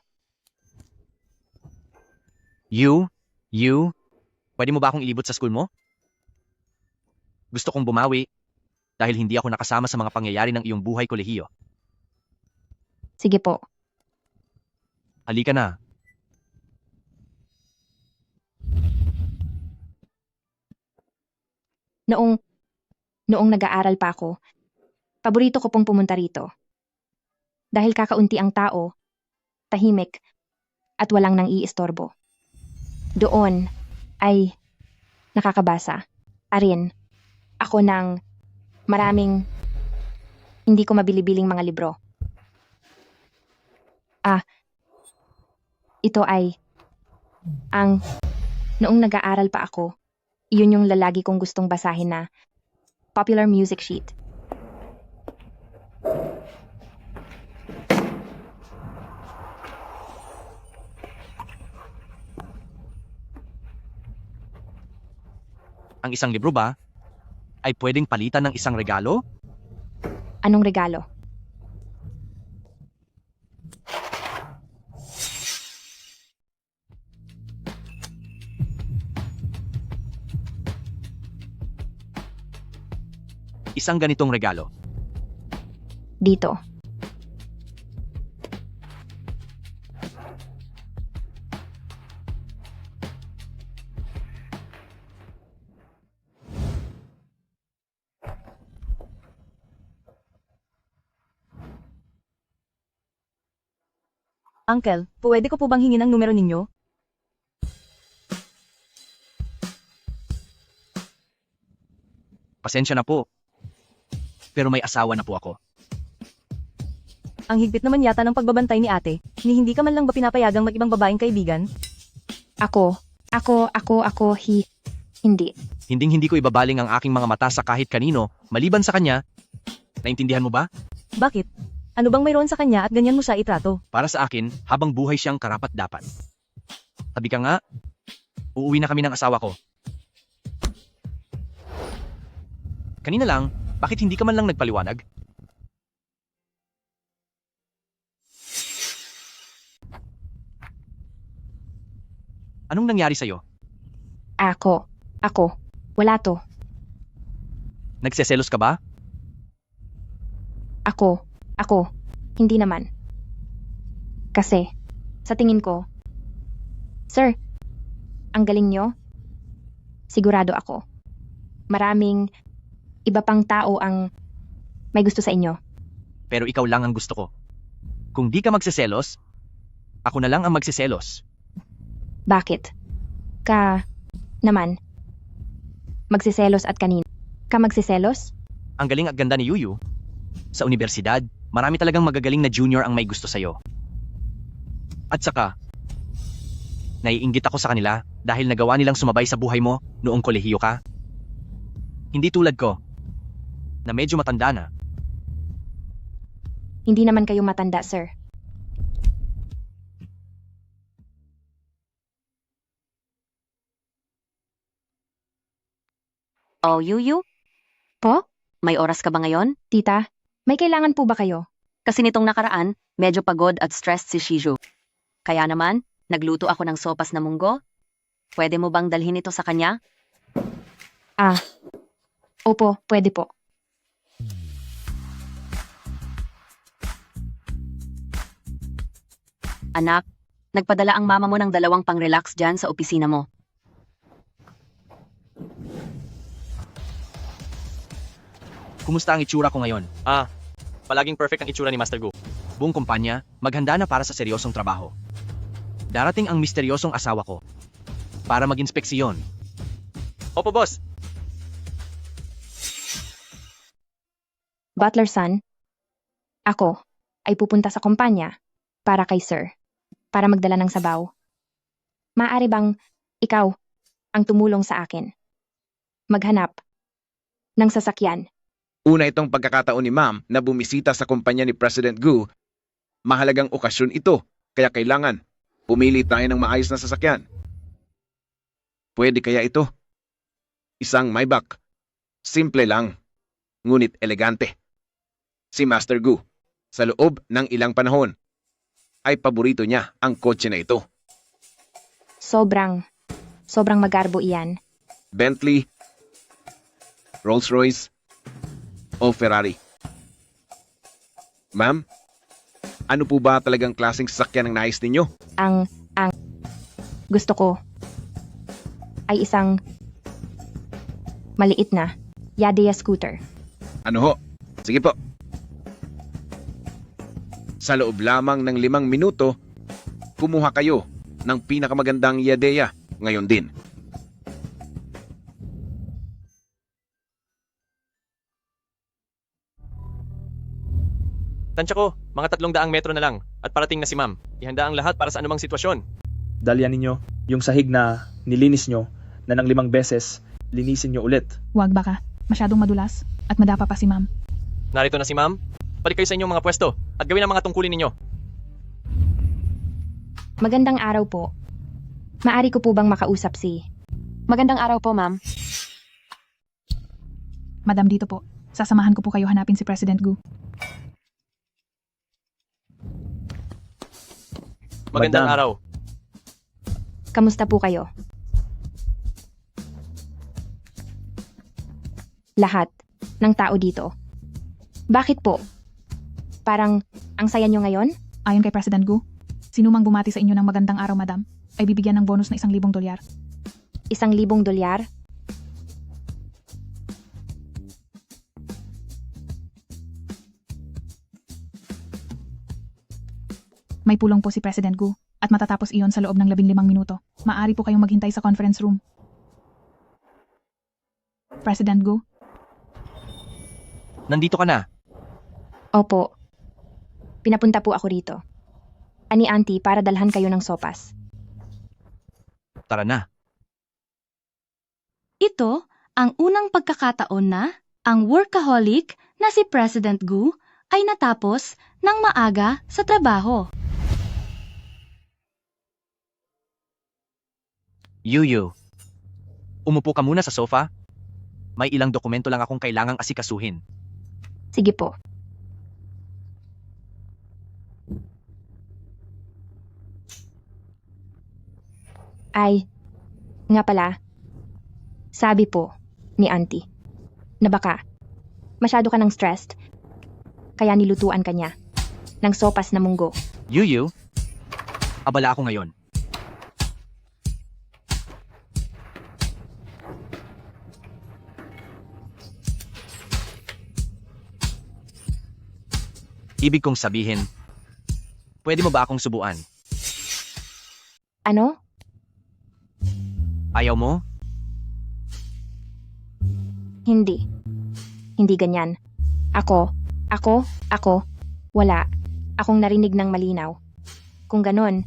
Pwede mo ba akong ilibot sa school mo? Gusto kong bumawi dahil hindi ako nakasama sa mga pangyayari ng iyong buhay kolehiyo. Sige po. Halika na. Noong nag-aaral pa ako, paborito ko pong pumunta rito. Dahil kakaunti ang tao, tahimik, at walang nang iistorbo. Doon ay nakakabasa. Arin, ako ng maraming hindi ko mabili-biling mga libro. Ito ay noong nag-aaral pa ako, iyon yung lalagi kong gustong basahin na popular music sheet. Ang isang libro ba ay pwedeng palitan ng isang regalo? Anong regalo? Isang ganitong regalo. Dito. Uncle, pwede ko po bang hingin ang numero ninyo? Pasensya na po. Pero may asawa na po ako. Ang higpit naman yata ng pagbabantay ni ate, ni hindi ka man lang ba pinapayagang mag-ibang babaeng kaibigan? Hindi. Hinding-hindi ko ibabaling ang aking mga mata sa kahit kanino, maliban sa kanya. Naintindihan mo ba? Bakit? Ano bang mayroon sa kanya at ganyan mo siya itrato? Para sa akin, habang buhay siyang karapat-dapat. Sabi ka nga, uuwi na kami ng asawa ko. Kanina lang, bakit hindi ka man lang nagpaliwanag? Anong nangyari sa'yo? Wala to. Nagseselos ka ba? Ako. Hindi naman. Kasi, sa tingin ko, Sir, ang galing nyo? Sigurado ako. Maraming iba pang tao ang may gusto sa inyo. Pero ikaw lang ang gusto ko. Kung di ka magseselos, ako na lang ang magseselos. Bakit? Naman. Magsiselos at kanina. Ka magsiselos? Ang galing at ganda ni Yuyu. Sa universidad, marami talagang magagaling na junior ang may gusto sa'yo. At saka, naiinggit ako sa kanila dahil nagawa nilang sumabay sa buhay mo noong kolehiyo ka. Hindi tulad ko, na medyo matanda na. Hindi naman kayo matanda, sir. Oh, Yuyu? Po? May oras ka ba ngayon? Tita, may kailangan po ba kayo? Kasi nitong nakaraan, medyo pagod at stressed si Shiju. Kaya naman, nagluto ako ng sopas na munggo. Pwede mo bang dalhin ito sa kanya? Opo, pwede po. Anak, nagpadala ang mama mo ng 2 pang-relax dyan sa opisina mo. Kumusta ang itsura ko ngayon? Palaging perfect ang itsura ni Master Gu. Buong kumpanya, maghanda na para sa seryosong trabaho. Darating ang misteryosong asawa ko para mag-inspeksyon. Opo, boss. Butler son, ako ay pupunta sa kumpanya para kay sir, para magdala ng sabaw. Maaari bang ikaw ang tumulong sa akin? Maghanap ng sasakyan. Una itong pagkakataon ni Ma'am na bumisita sa kumpanya ni President Gu. Mahalagang okasyon ito, kaya kailangan pumili tayo ng maayos na sasakyan. Pwede kaya ito? Isang Maybach. Simple lang, ngunit elegante. Si Master Gu, sa loob ng ilang panahon, ay paborito niya ang kotse na ito. Sobrang magarbo iyan. Bentley, Rolls-Royce, o Ferrari. Ma'am, ano po ba talagang klaseng sasakyan ang nais ninyo? Ang gusto ko ay isang maliit na Yadea scooter. Ano ho? Sige po. Sa loob lamang ng 5 minuto, kumuha kayo ng pinakamagandang Yadea ngayon din. Tansya ko, mga 300 metro na lang at parating na si ma'am. Ihanda ang lahat para sa anumang sitwasyon. Dalyan ninyo yung sahig na nilinis nyo na ng 5 beses, linisin nyo ulit. Huwag baka. Masyadong madulas at madapa pa si ma'am. Narito na si ma'am. Balik kayo sa inyong mga pwesto at gawin ang mga tungkulin ninyo. Magandang araw po. Maari ko po bang makausap si... Magandang araw po, ma'am. Madam, dito po. Sasamahan ko po kayo hanapin si President Gu. Magandang Madam. araw. Kamusta po kayo? Lahat ng tao dito. Bakit po? Parang ang saya nyo ngayon? Ayon kay President Gu, sinumang bumati sa inyo ng magandang araw, madam, ay bibigyan ng bonus na $1,000. $1,000? May pulong po si President Gu at matatapos iyon sa loob ng 15 minuto. Maaari po kayong maghintay sa conference room. President Gu, Nandito ka na. Opo. Pinapunta po ako rito. Ani auntie para dalhan kayo ng sopas. Tara na. Ito ang unang pagkakataon na ang workaholic na si President Gu ay natapos ng maaga sa trabaho. Yuyu. Umupo ka muna sa sofa. May ilang dokumento lang akong kailangang asikasuhin. Sige po. Ay, nga pala, sabi po ni auntie na baka masyado ka ng stressed kaya nilutuan ka niya ng sopas na munggo. Yuyu, abala ako ngayon. Ibig kong sabihin, pwede mo ba akong subuan? Ano? Ayaw mo? Hindi. Hindi ganyan. Ako, wala. Akong narinig ng malinaw. Kung ganon,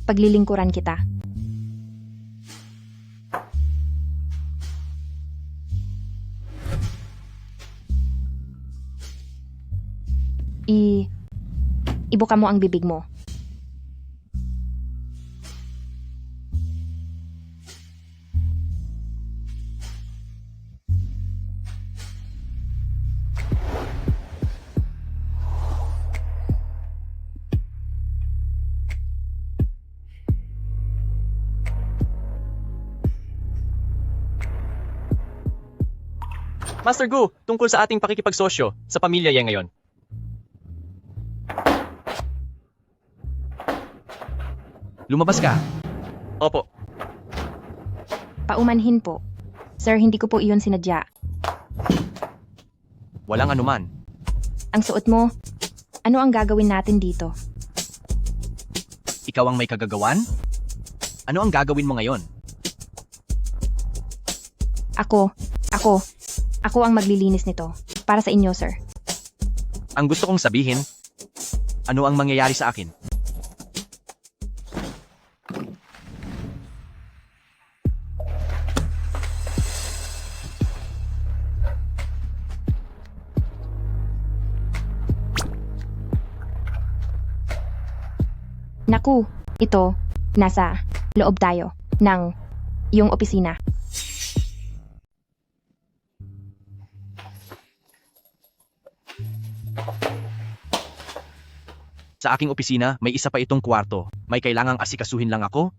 paglilingkuran kita. Ibuka mo ang bibig mo. Master Gu, tungkol sa ating pakikipagsosyo sa pamilya Ye ngayon. Lumabas ka. Opo. Paumanhin po. Sir, hindi ko po iyon sinadya. Walang anuman. Ang suot mo, ano ang gagawin natin dito? Ikaw ang may kagagawan? Ano ang gagawin mo ngayon? Ako ang maglilinis nito. Para sa inyo, sir. Ang gusto kong sabihin, ano ang mangyayari sa akin? Naku, ito, nasa loob tayo ng iyong opisina. Sa aking opisina, may isa pa itong kwarto. May kailangang asikasuhin lang ako?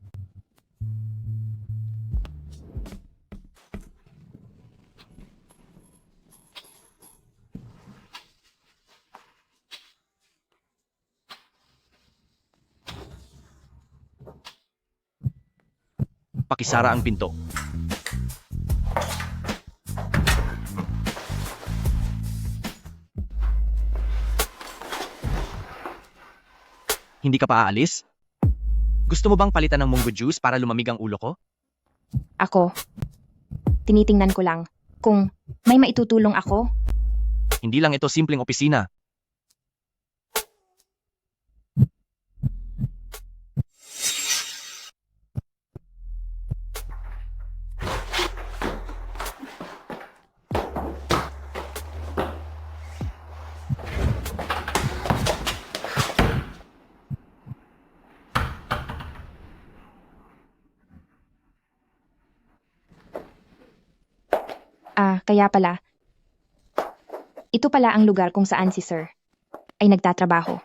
Pakisara ang pinto. Hindi ka pa aalis? Gusto mo bang palitan ng munggo juice para lumamig ang ulo ko? Ako, tinitingnan ko lang kung may maitutulong ako. Hindi lang ito simpleng opisina. Kaya pala, Ito pala ang lugar kung saan si Sir ay nagtatrabaho.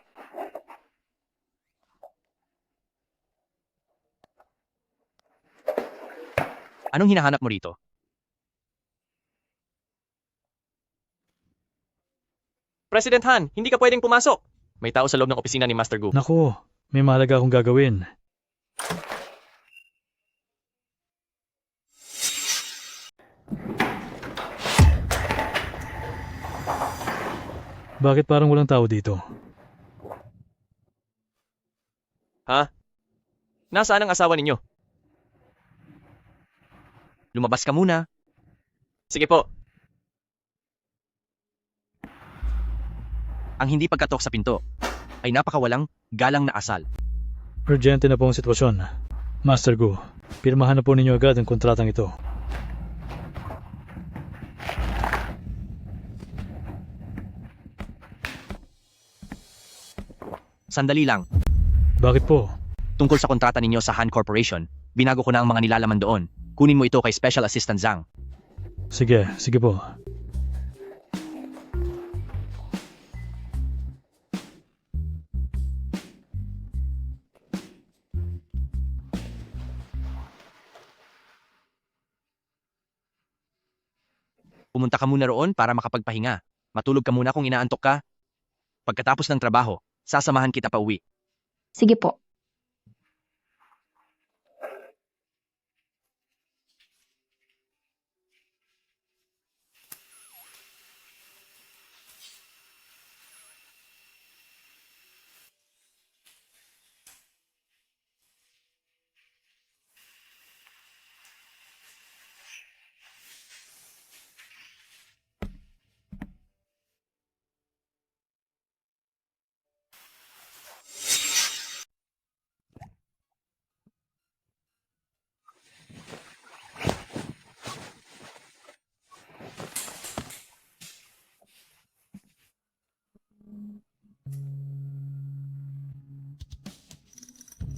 Anong hinahanap mo rito? President Han, hindi ka pwedeng pumasok. May tao sa loob ng opisina ni Master Gu. Naku, may mahalaga akong gagawin. Bakit parang walang tao dito? Ha? Nasaan ang asawa ninyo? Lumabas ka muna. Sige po. Ang hindi pagkatok sa pinto ay napakawalang galang na asal. Urgente na po ang sitwasyon. Master Gu, pirmahan na po ninyo agad ang kontratang ito. Sandali lang. Bakit po? Tungkol sa kontrata ninyo sa Han Corporation, binago ko na ang mga nilalaman doon. Kunin mo ito kay Special Assistant Zhang. Sige po. Pumunta ka muna roon para makapagpahinga. Matulog ka muna kung inaantok ka. Pagkatapos ng trabaho, sasamahan kita pa uwi. Sige po.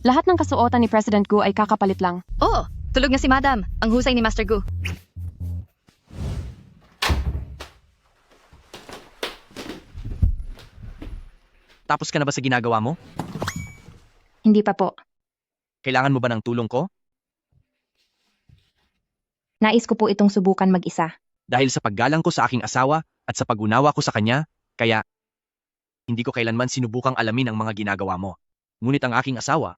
Lahat ng kasuotan ni President Gu ay kakapalit lang. Oh, tulog na si Madam. Ang husay ni Master Gu. Tapos ka na ba sa ginagawa mo? Hindi pa po. Kailangan mo ba ng tulong ko? Nais ko po itong subukan mag-isa. Dahil sa paggalang ko sa aking asawa at sa pag-unawa ko sa kanya, kaya hindi ko kailanman sinubukang alamin ang mga ginagawa mo. Ngunit ang aking asawa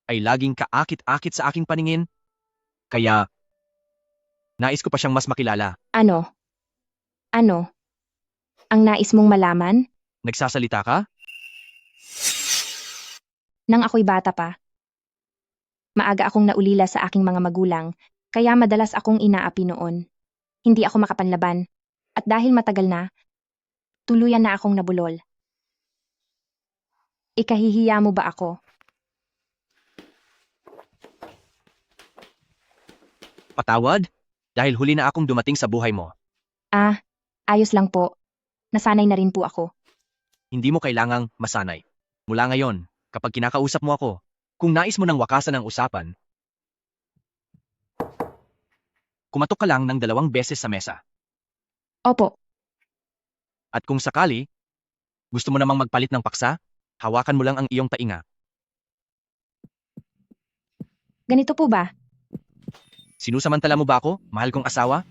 ay laging kaakit-akit sa aking paningin, kaya nais ko pa siyang mas makilala. Ano? Ang nais mong malaman? Nagsasalita ka? Nang ako'y bata pa. Maaga akong naulila sa aking mga magulang, kaya madalas akong inaapi noon. Hindi ako makapanlaban. At dahil matagal na, tuluyan na akong nabulol. Ikahihiya mo ba ako? Patawad? Dahil huli na akong dumating sa buhay mo. Ayos lang po. Nasanay na rin po ako. Hindi mo kailangang masanay. Mula ngayon, kapag kinakausap mo ako, kung nais mo nang wakasan ang usapan, kumatok ka lang ng 2 beses sa mesa. Opo. At kung sakali, gusto mo namang magpalit ng paksa, hawakan mo lang ang iyong tainga. Ganito po ba? Sinusamantala mo ba ako, mahal kong asawa?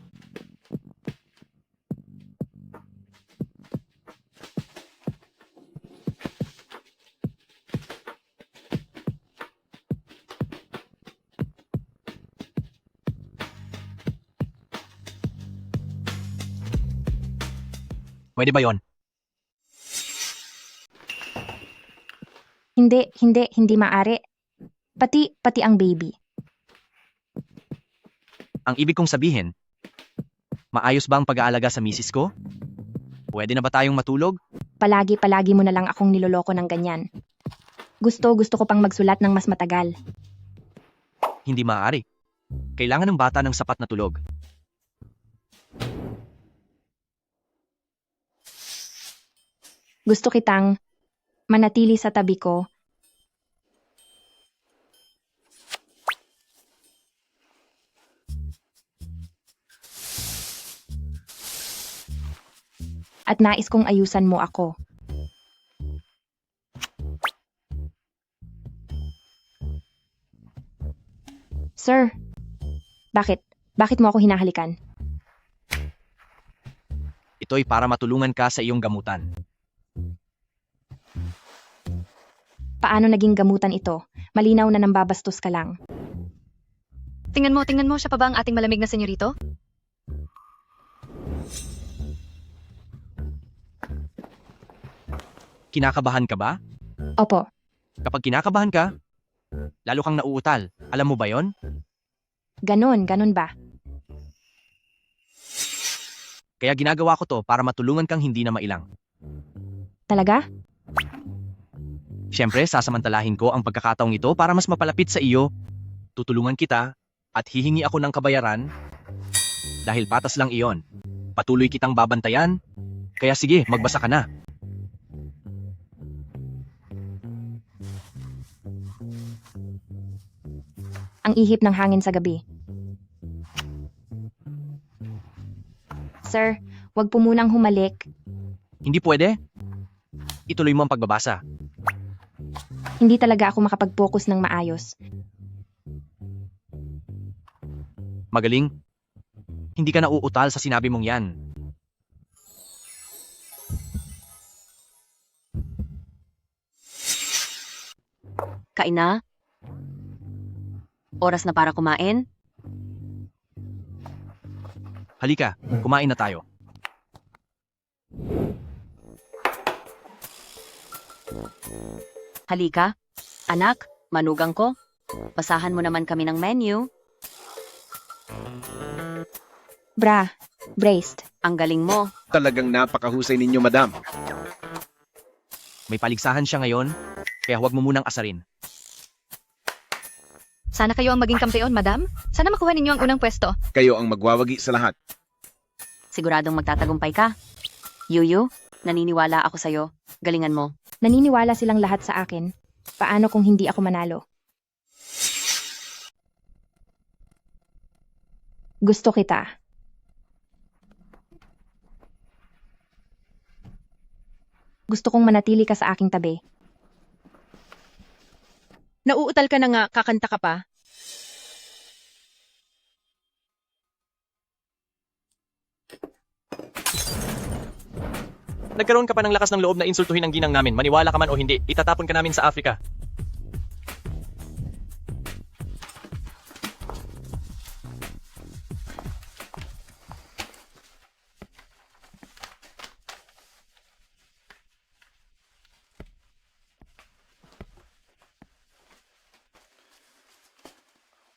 Pwede ba yon? Hindi maaari. Pati ang baby. Ang ibig kong sabihin, maayos ba ang pag-aalaga sa misis ko? Pwede na ba tayong matulog? Palagi mo na lang akong niloloko ng ganyan. Gusto ko pang magsulat ng mas matagal. Hindi maaari. Kailangan ng bata ng sapat na tulog. Gusto kitang manatili sa tabi ko. At nais kong ayusan mo ako. Sir, bakit? Bakit mo ako hinahalikan? Ito'y para matulungan ka sa iyong gamutan. Paano naging gamutan ito? Malinaw na nambabastos ka lang. Tingnan mo, siya pa ba ang ating malamig na senyorito? Kinakabahan ka ba? Opo, Kapag kinakabahan ka, lalo kang nauutal. Alam mo ba yon? ganun ba? Kaya ginagawa ko to para matulungan kang hindi na mailang. Talaga? Siyempre, sasamantalahin ko ang pagkakataong ito para mas mapalapit sa iyo. Tutulungan kita at hihingi ako ng kabayaran dahil patas lang iyon. Patuloy kitang babantayan. Kaya sige, magbasa ka na. Ang ihip ng hangin sa gabi. Sir, wag po munang humalik. Hindi pwede? Ituloy mo ang pagbabasa. Hindi talaga ako makapag-focus ng maayos. Magaling. Hindi ka nauutal sa sinabi mong yan. Kain na? Oras na para kumain? Halika, kumain na tayo. Halika. Anak, manugang ko. Basahan mo naman kami ng menu. Braced. Ang galing mo. Talagang napakahusay ninyo, madam. May paligsahan siya ngayon, kaya huwag mo munang asarin. Sana kayo ang maging kampeon, madam. Sana makuha ninyo ang unang pwesto. Kayo ang magwawagi sa lahat. Siguradong magtatagumpay ka. Yuyu, naniniwala ako sa'yo. Galingan mo. Naniniwala silang lahat sa akin. Paano kung hindi ako manalo? Gusto kita. Gusto kong manatili ka sa aking tabi. Nauutal ka na nga, kakanta ka pa. Nagkaroon ka pa ng lakas ng loob na insultuhin ang ginang namin. Maniwala ka man o hindi, itatapon ka namin sa Afrika.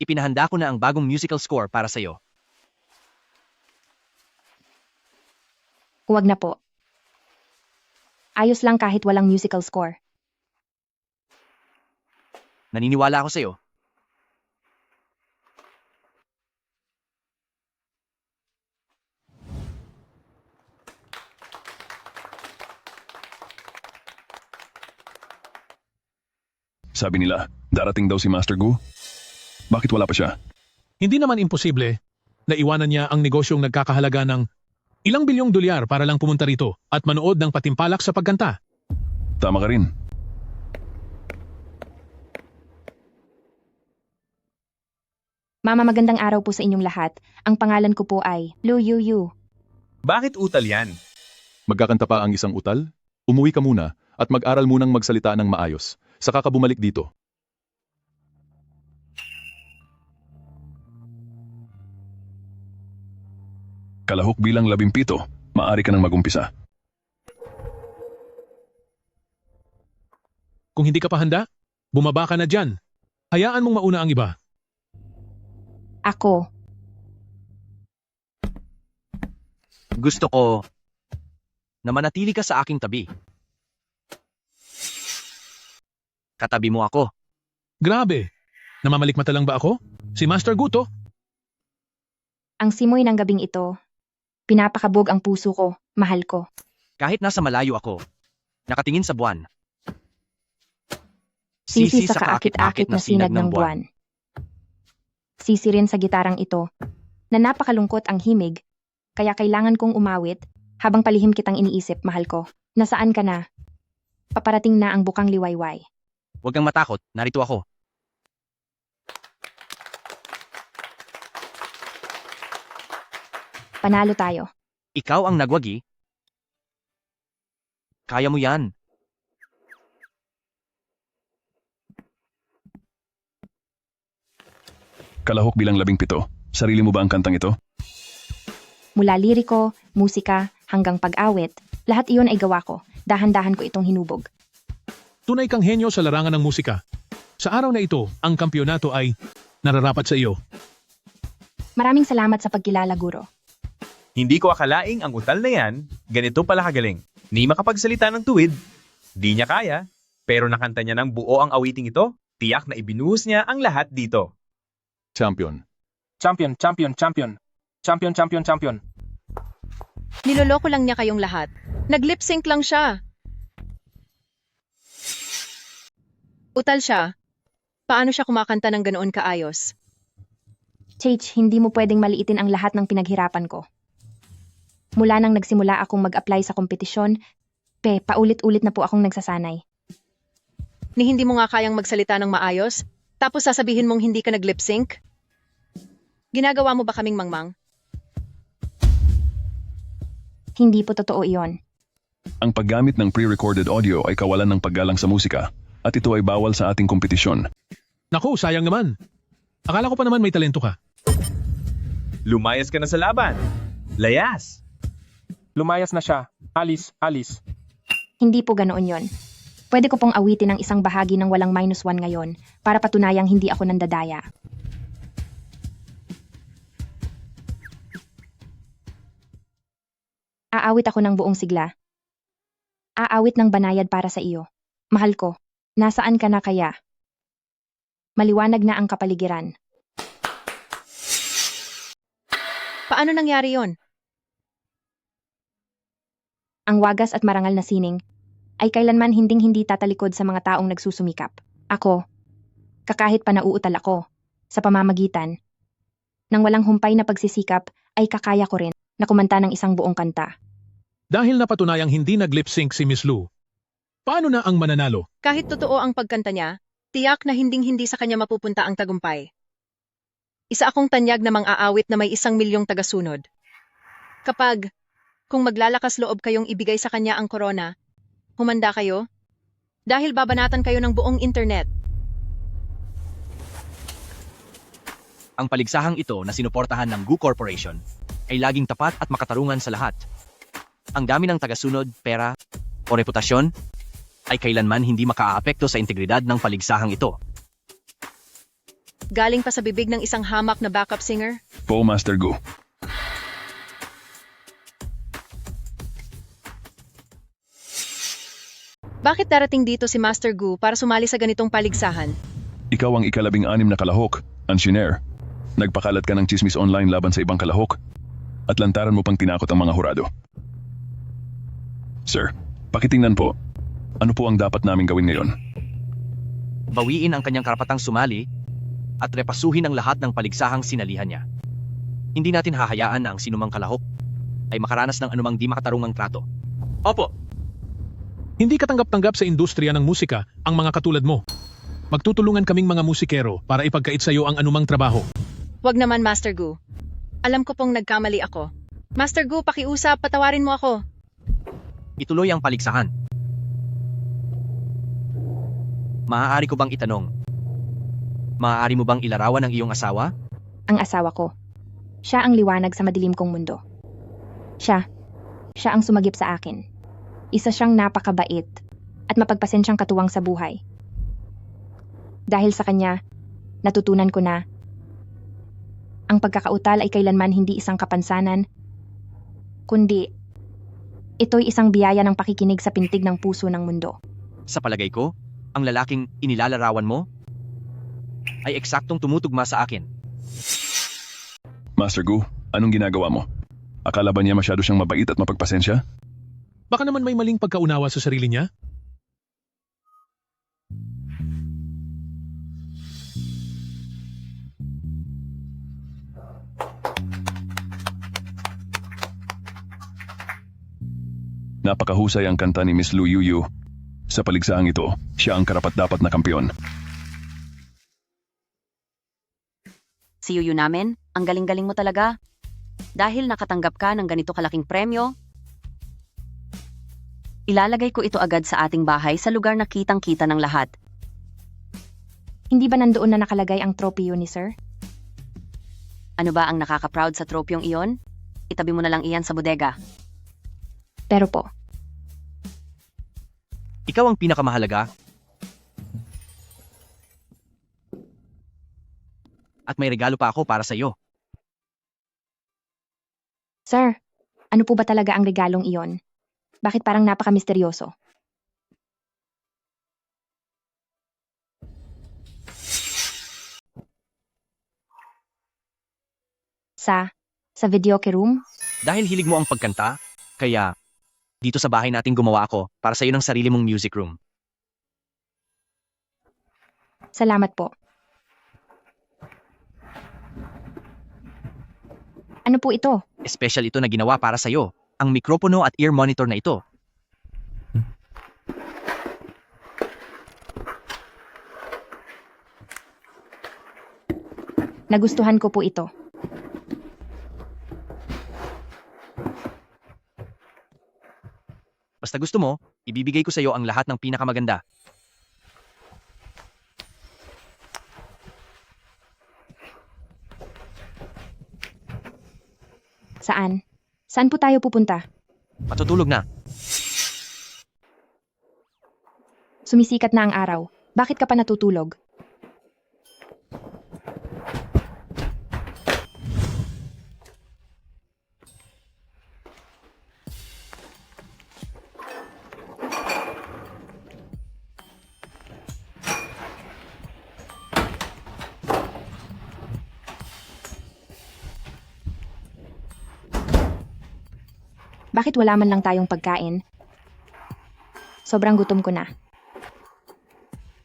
Ipinahanda ko na ang bagong musical score para sa'yo. Huwag na po. Ayos lang kahit walang musical score. Naniniwala ako sa'yo. Sabi nila, darating daw si Master Gu. Bakit wala pa siya? Hindi naman imposible na iwanan niya ang negosyong nagkakahalaga ng ilang bilyong dolyar para lang pumunta rito at manood ng patimpalak sa pagkanta. Tama ka rin. Mama, magandang araw po sa inyong lahat. Ang pangalan ko po ay Lu Yu. Bakit utal yan? Magkakanta pa ang isang utal? Umuwi ka muna at mag-aral munang magsalita ng maayos. Saka ka bumalik dito. Kalahok bilang 17, maaari ka nang magumpisa. Kung hindi ka pa handa, bumaba ka na dyan. Hayaan mong mauna ang iba. Ako. Gusto ko na manatili ka sa aking tabi. Katabi mo ako. Grabe. Namamalikmata lang ba ako? Si Master Guto? Ang simoy ng gabing ito, pinapakabog ang puso ko, mahal ko. Kahit nasa malayo ako, nakatingin sa buwan. Sisi sa kaakit-akit na sinag ng buwan. Sisi rin sa gitarang ito, na napakalungkot ang himig, kaya kailangan kong umawit Habang palihim kitang iniisip, mahal ko, nasaan ka na? Paparating na ang bukang liwayway. Huwag kang matakot, narito ako. Panalo tayo. Ikaw ang nagwagi. Kaya mo yan. Kalahok bilang 17. Sarili mo ba ang kantang ito? Mula liriko, musika, hanggang pag-awit, lahat iyon ay gawa ko. Dahan-dahan ko itong hinubog. Tunay kang henyo sa larangan ng musika. Sa araw na ito, ang kampyonato ay nararapat sa iyo. Maraming salamat sa pagkilala, Guro. Hindi ko akalaing ang utal na yan, ganito pala kagaling. Ni makapagsalita ng tuwid, di niya kaya, pero nakanta niya ng buo ang awiting ito, tiyak na ibinuhos niya ang lahat dito. Champion. Champion, champion, champion. Champion, champion, champion. Niloloko lang niya kayong lahat. Nag-lip sync lang siya. Utal siya. Paano siya kumakanta ng ganoon kaayos? Chach, hindi mo pwedeng maliitin ang lahat ng pinaghirapan ko. Mula nang nagsimula akong mag-apply sa kompetisyon, paulit-ulit na po akong nagsasanay. Ni hindi mo nga kayang magsalita ng maayos? Tapos sasabihin mong hindi ka nag-lip sync? Ginagawa mo ba kaming mangmang? Hindi po totoo iyon. Ang paggamit ng pre-recorded audio ay kawalan ng paggalang sa musika at ito ay bawal sa ating kompetisyon. Naku, sayang naman. Akala ko pa naman may talento ka. Lumayas ka na sa laban. Layas! Lumayas na siya. Alis, alis. Hindi po ganoon yon. Pwede ko pong awitin ang isang bahagi ng walang -1 ngayon para patunayang hindi ako nandadaya. Aawit ako ng buong sigla. Aawit ng banayad para sa iyo. Mahal ko, nasaan ka na kaya? Maliwanag na ang kapaligiran. Paano nangyari yon? Ang wagas at marangal na sining ay kailanman hinding-hindi tatalikod sa mga taong nagsusumikap. Ako, kakahit pa nauutal ako, sa pamamagitan ng walang humpay na pagsisikap ay kakaya ko rin na kumanta ng isang buong kanta. Dahil napatunayang hindi nag-lip sync si Miss Lou, paano na ang mananalo? Kahit totoo ang pagkanta niya, tiyak na hinding-hindi sa kanya mapupunta ang tagumpay. Isa akong tanyag na mang-aawit na may 1 milyong tagasunod. Kung maglalakas loob kayong ibigay sa kanya ang korona, humanda kayo? Dahil babanatan kayo ng buong internet. Ang paligsahang ito na sinuportahan ng Gu Corporation ay laging tapat at makatarungan sa lahat. Ang dami ng tagasunod, pera, o reputasyon ay kailanman hindi makaaapekto sa integridad ng paligsahang ito. Galing pa sa bibig ng isang hamak na backup singer? Po, Master Gu. Bakit darating dito si Master Gu para sumali sa ganitong paligsahan? Ikaw ang ika-16 na kalahok, Anshiner. Nagpakalat ka ng chismis online laban sa ibang kalahok at lantaran mo pang tinakot ang mga hurado. Sir, pakitingnan po. Ano po ang dapat naming gawin ngayon? Bawiin ang kanyang karapatang sumali at repasuhin ang lahat ng paligsahang sinalihan niya. Hindi natin hahayaan na ang sinumang kalahok ay makaranas ng anumang di makatarungang trato. Opo! Hindi katanggap-tanggap sa industriya ng musika ang mga katulad mo. Magtutulungan kaming mga musikero para ipagkait sa iyo ang anumang trabaho. Wag naman, Master Gu. Alam ko pong nagkamali ako. Master Gu, pakiusap, patawarin mo ako. Ituloy ang paligsahan. Maaari ko bang itanong? Maaari mo bang ilarawan ang iyong asawa? Ang asawa ko. Siya ang liwanag sa madilim kong mundo. Siya ang sumagip sa akin. Isa siyang napakabait at mapagpasensyang katuwang sa buhay. Dahil sa kanya, natutunan ko na ang pagkakautal ay kailanman hindi isang kapansanan, kundi ito'y isang biyaya ng pakikinig sa pintig ng puso ng mundo. Sa palagay ko, ang lalaking inilalarawan mo ay eksaktong tumutugma sa akin. Master Gu, anong ginagawa mo? Akala ba niya masyado siyang mabait at mapagpasensya? Baka naman may maling pagkaunawa sa sarili niya? Napakahusay ang kanta ni Miss Lu Yuyu. Sa paligsaang ito, siya ang karapat-dapat na kampiyon. Si Yuyu namin, ang galing-galing mo talaga. Dahil nakatanggap ka ng ganito kalaking premyo, ilalagay ko ito agad sa ating bahay sa lugar na kitang-kita ng lahat. Hindi ba nandoon na nakalagay ang trophy ni sir? Ano ba ang nakaka-proud sa tropyong iyon? Itabi mo na lang iyan sa bodega. Pero po, Ikaw ang pinakamahalaga. At may regalo pa ako para sa iyo. sir, ano po ba talaga ang regalong iyon? Bakit parang napaka-misteryoso? Sa videoke room? Dahil hilig mo ang pagkanta, kaya dito sa bahay natin gumawa ako para sa iyo ng sarili mong music room. Salamat po. Ano po ito? Special ito na ginawa para sa iyo. Ang mikropono at ear monitor na ito. Nagustuhan ko po ito. Basta gusto mo, ibibigay ko sa iyo ang lahat ng pinakamaganda. Saan? Saan po tayo pupunta? Matutulog na. Sumisikat na ang araw. Bakit ka pa natutulog? Bakit wala man lang tayong pagkain? Sobrang gutom ko na.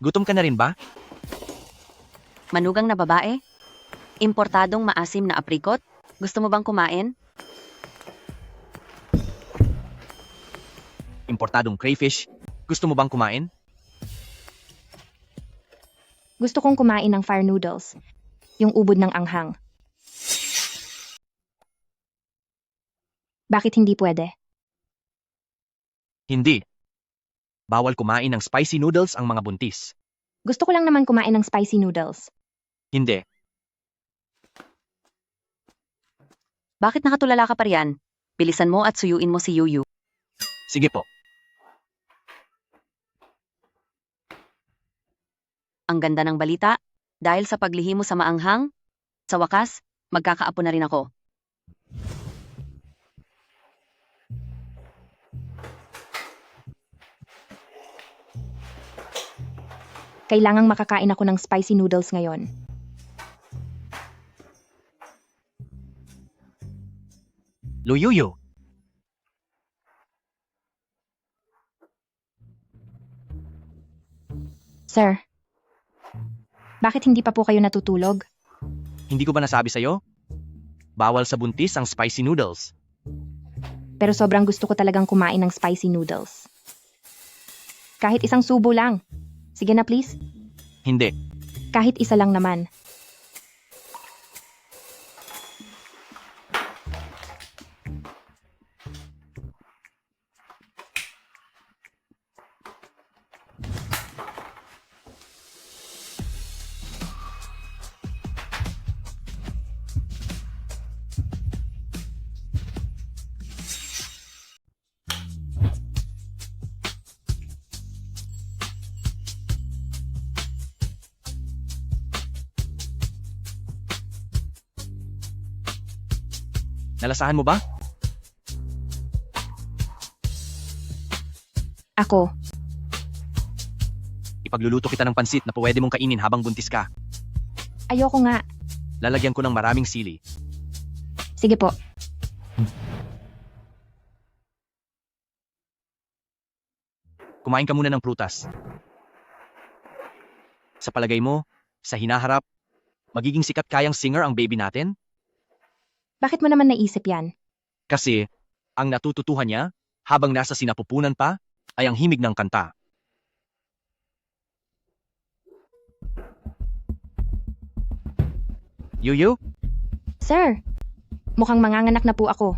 Gutom ka na rin ba? Manugang na babae? Importadong maasim na aprikot? Gusto mo bang kumain? Importadong crayfish? Gusto mo bang kumain? Gusto kong kumain ng fire noodles. Yung ubod ng anghang. Bakit hindi pwede? Hindi. Bawal kumain ng spicy noodles ang mga buntis. Gusto ko lang naman kumain ng spicy noodles. Hindi. Bakit nakatulala ka pa riyan? Bilisan mo at suyuin mo si Yuyu. Sige po. Ang ganda ng balita, dahil sa paglihi mo sa maanghang, sa wakas, magkakaapo na rin ako. Kailangang makakain ako ng spicy noodles ngayon. Luyuyo. Sir, bakit hindi pa po kayo natutulog? Hindi ko ba nasabi sa'yo? Bawal sa buntis ang spicy noodles. Pero sobrang gusto ko talagang kumain ng spicy noodles. Kahit isang subo lang. Sige na please. Hindi. Kahit isa lang naman. Nalasahan mo ba? Ako, Ipagluluto kita ng pansit na pwede mong kainin habang buntis ka. ayoko nga. Lalagyan ko ng maraming sili. Sige po. Kumain ka muna ng prutas. Sa palagay mo, sa hinaharap, magiging sikat kayang singer ang baby natin? Bakit mo naman naisip yan? Kasi, ang natututuhan niya, habang nasa sinapupunan pa, ay ang himig ng kanta. Yuyu? Sir, mukhang manganganak na po ako.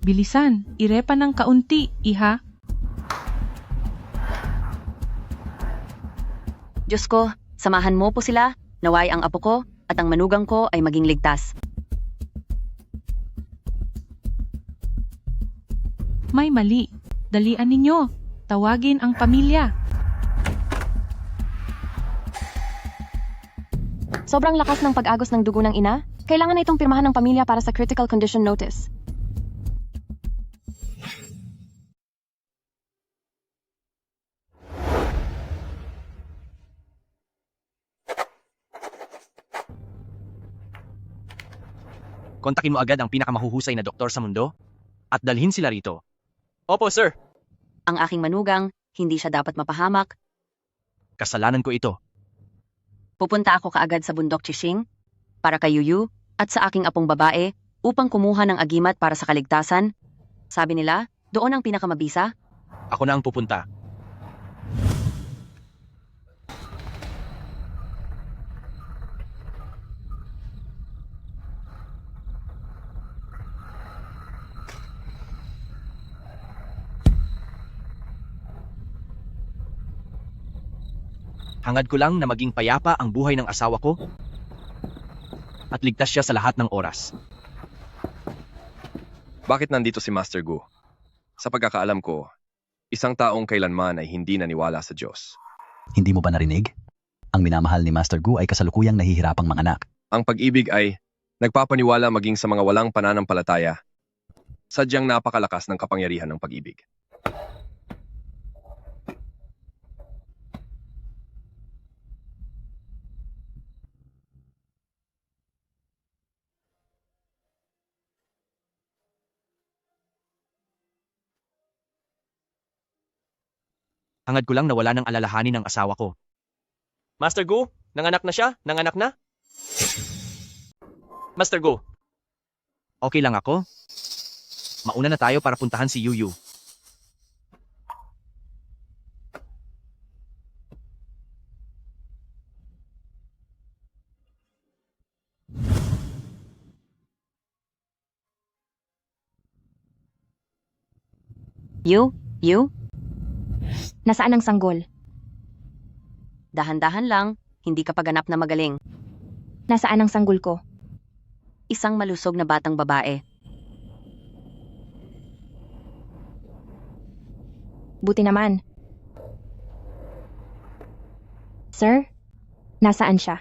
Bilisan, irepa ng kaunti, iha. Diyos ko, samahan mo po sila, naway ang apo ko at ang manugang ko ay maging ligtas. May mali. Dalian ninyo. Tawagin ang pamilya. Sobrang lakas ng pag-agos ng dugo ng ina. Kailangan na itong pirmahan ng pamilya para sa critical condition notice. Kontakin mo agad ang pinakamahuhusay na doktor sa mundo at dalhin sila rito. Opo, sir. Ang aking manugang, hindi siya dapat mapahamak. Kasalanan ko ito. Pupunta ako kaagad sa bundok Chishing para kay Yuyu at sa aking apong babae upang kumuha ng agimat para sa kaligtasan. Sabi nila, doon ang pinakamabisa. Ako na ang pupunta. Hangad ko lang na maging payapa ang buhay ng asawa ko at ligtas siya sa lahat ng oras. Bakit nandito si Master Gu? Sa pagkakaalam ko, isang taong kailanman ay hindi naniwala sa Diyos. Hindi mo ba narinig? Ang minamahal ni Master Gu ay kasalukuyang nahihirapang manganak. Ang pag-ibig ay nagpapaniwala maging sa mga walang pananampalataya. Sadyang napakalakas ng kapangyarihan ng pag-ibig. Hangad ko lang na wala ng alalahanin ng asawa ko. Master Gu, nanganak na siya? Nanganak na? Master Gu. Okay lang ako? Mauna na tayo para puntahan si Yuyu. Yu? Nasaan ang sanggol? Dahan-dahan lang, hindi ka pa ganap na magaling. Nasaan ang sanggol ko? Isang malusog na batang babae. Buti naman. Sir, nasaan siya?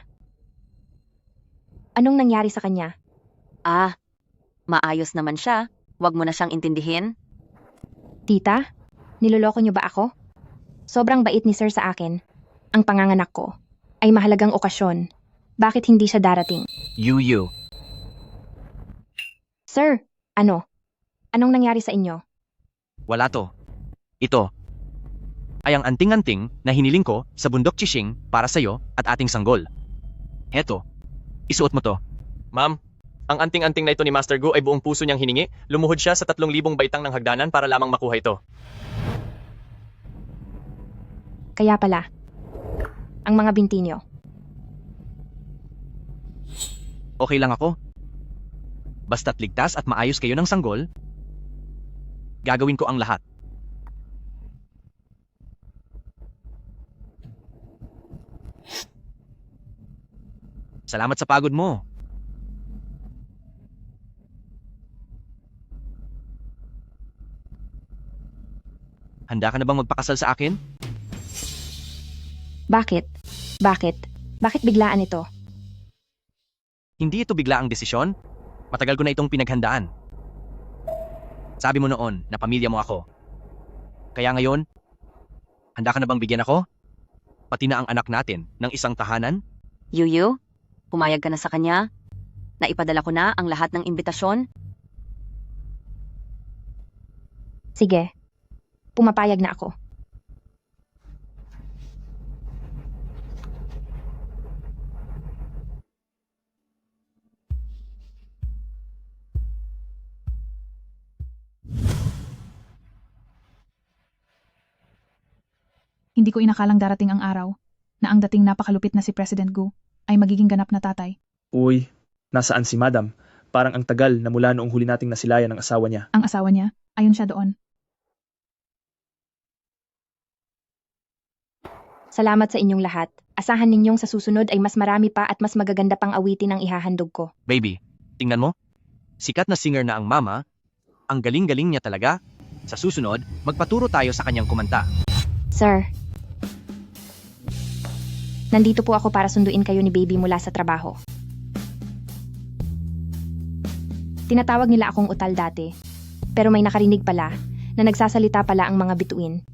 Anong nangyari sa kanya? Ah, maayos naman siya. Huwag mo na siyang intindihin. Tita, niloloko niyo ba ako? Sobrang bait ni Sir sa akin. Ang panganganak ko ay mahalagang okasyon. Bakit hindi siya darating? Yuyu. Sir, ano? Anong nangyari sa inyo? Wala to. Ito ay ang anting-anting na hiniling ko sa bundok Chishing para sa'yo at ating sanggol. Heto, isuot mo to. Ma'am, ang anting-anting na ito ni Master Gu ay buong puso niyang hiningi. Lumuhod siya sa 3,000 baitang ng hagdanan para lamang makuha ito. Kaya pala, ang mga binti niyo. Okay lang ako. Basta't ligtas at maayos kayo ng sanggol, gagawin ko ang lahat. Salamat sa pagod mo. Handa ka na bang magpakasal sa akin? Bakit? Bakit biglaan ito? Hindi ito biglaang desisyon. Matagal ko na itong pinaghandaan. Sabi mo noon na pamilya mo ako. Kaya ngayon, handa ka na bang bigyan ako? Pati na ang anak natin ng isang tahanan? Yuyu, pumayag ka na sa kanya? Naipadala ko na ang lahat ng imbitasyon? Sige, pumapayag na ako. Hindi ko inakalang darating ang araw na ang dating napakalupit na si President Gu ay magiging ganap na tatay. Uy, nasaan si Madam? Parang ang tagal na mula noong huli nating nasilayan ng asawa niya. Ang asawa niya, ayon siya doon. Salamat sa inyong lahat. Asahan ninyong sa susunod ay mas marami pa at mas magaganda pang awitin ang ihahandog ko. Baby, tingnan mo. Sikat na singer na ang mama. Ang galing-galing niya talaga. Sa susunod, magpaturo tayo sa kanyang kumanta. Sir, nandito po ako para sunduin kayo ni Baby mula sa trabaho. Tinatawag nila akong utal dati, pero may nakarinig pala na nagsasalita pala ang mga bituin.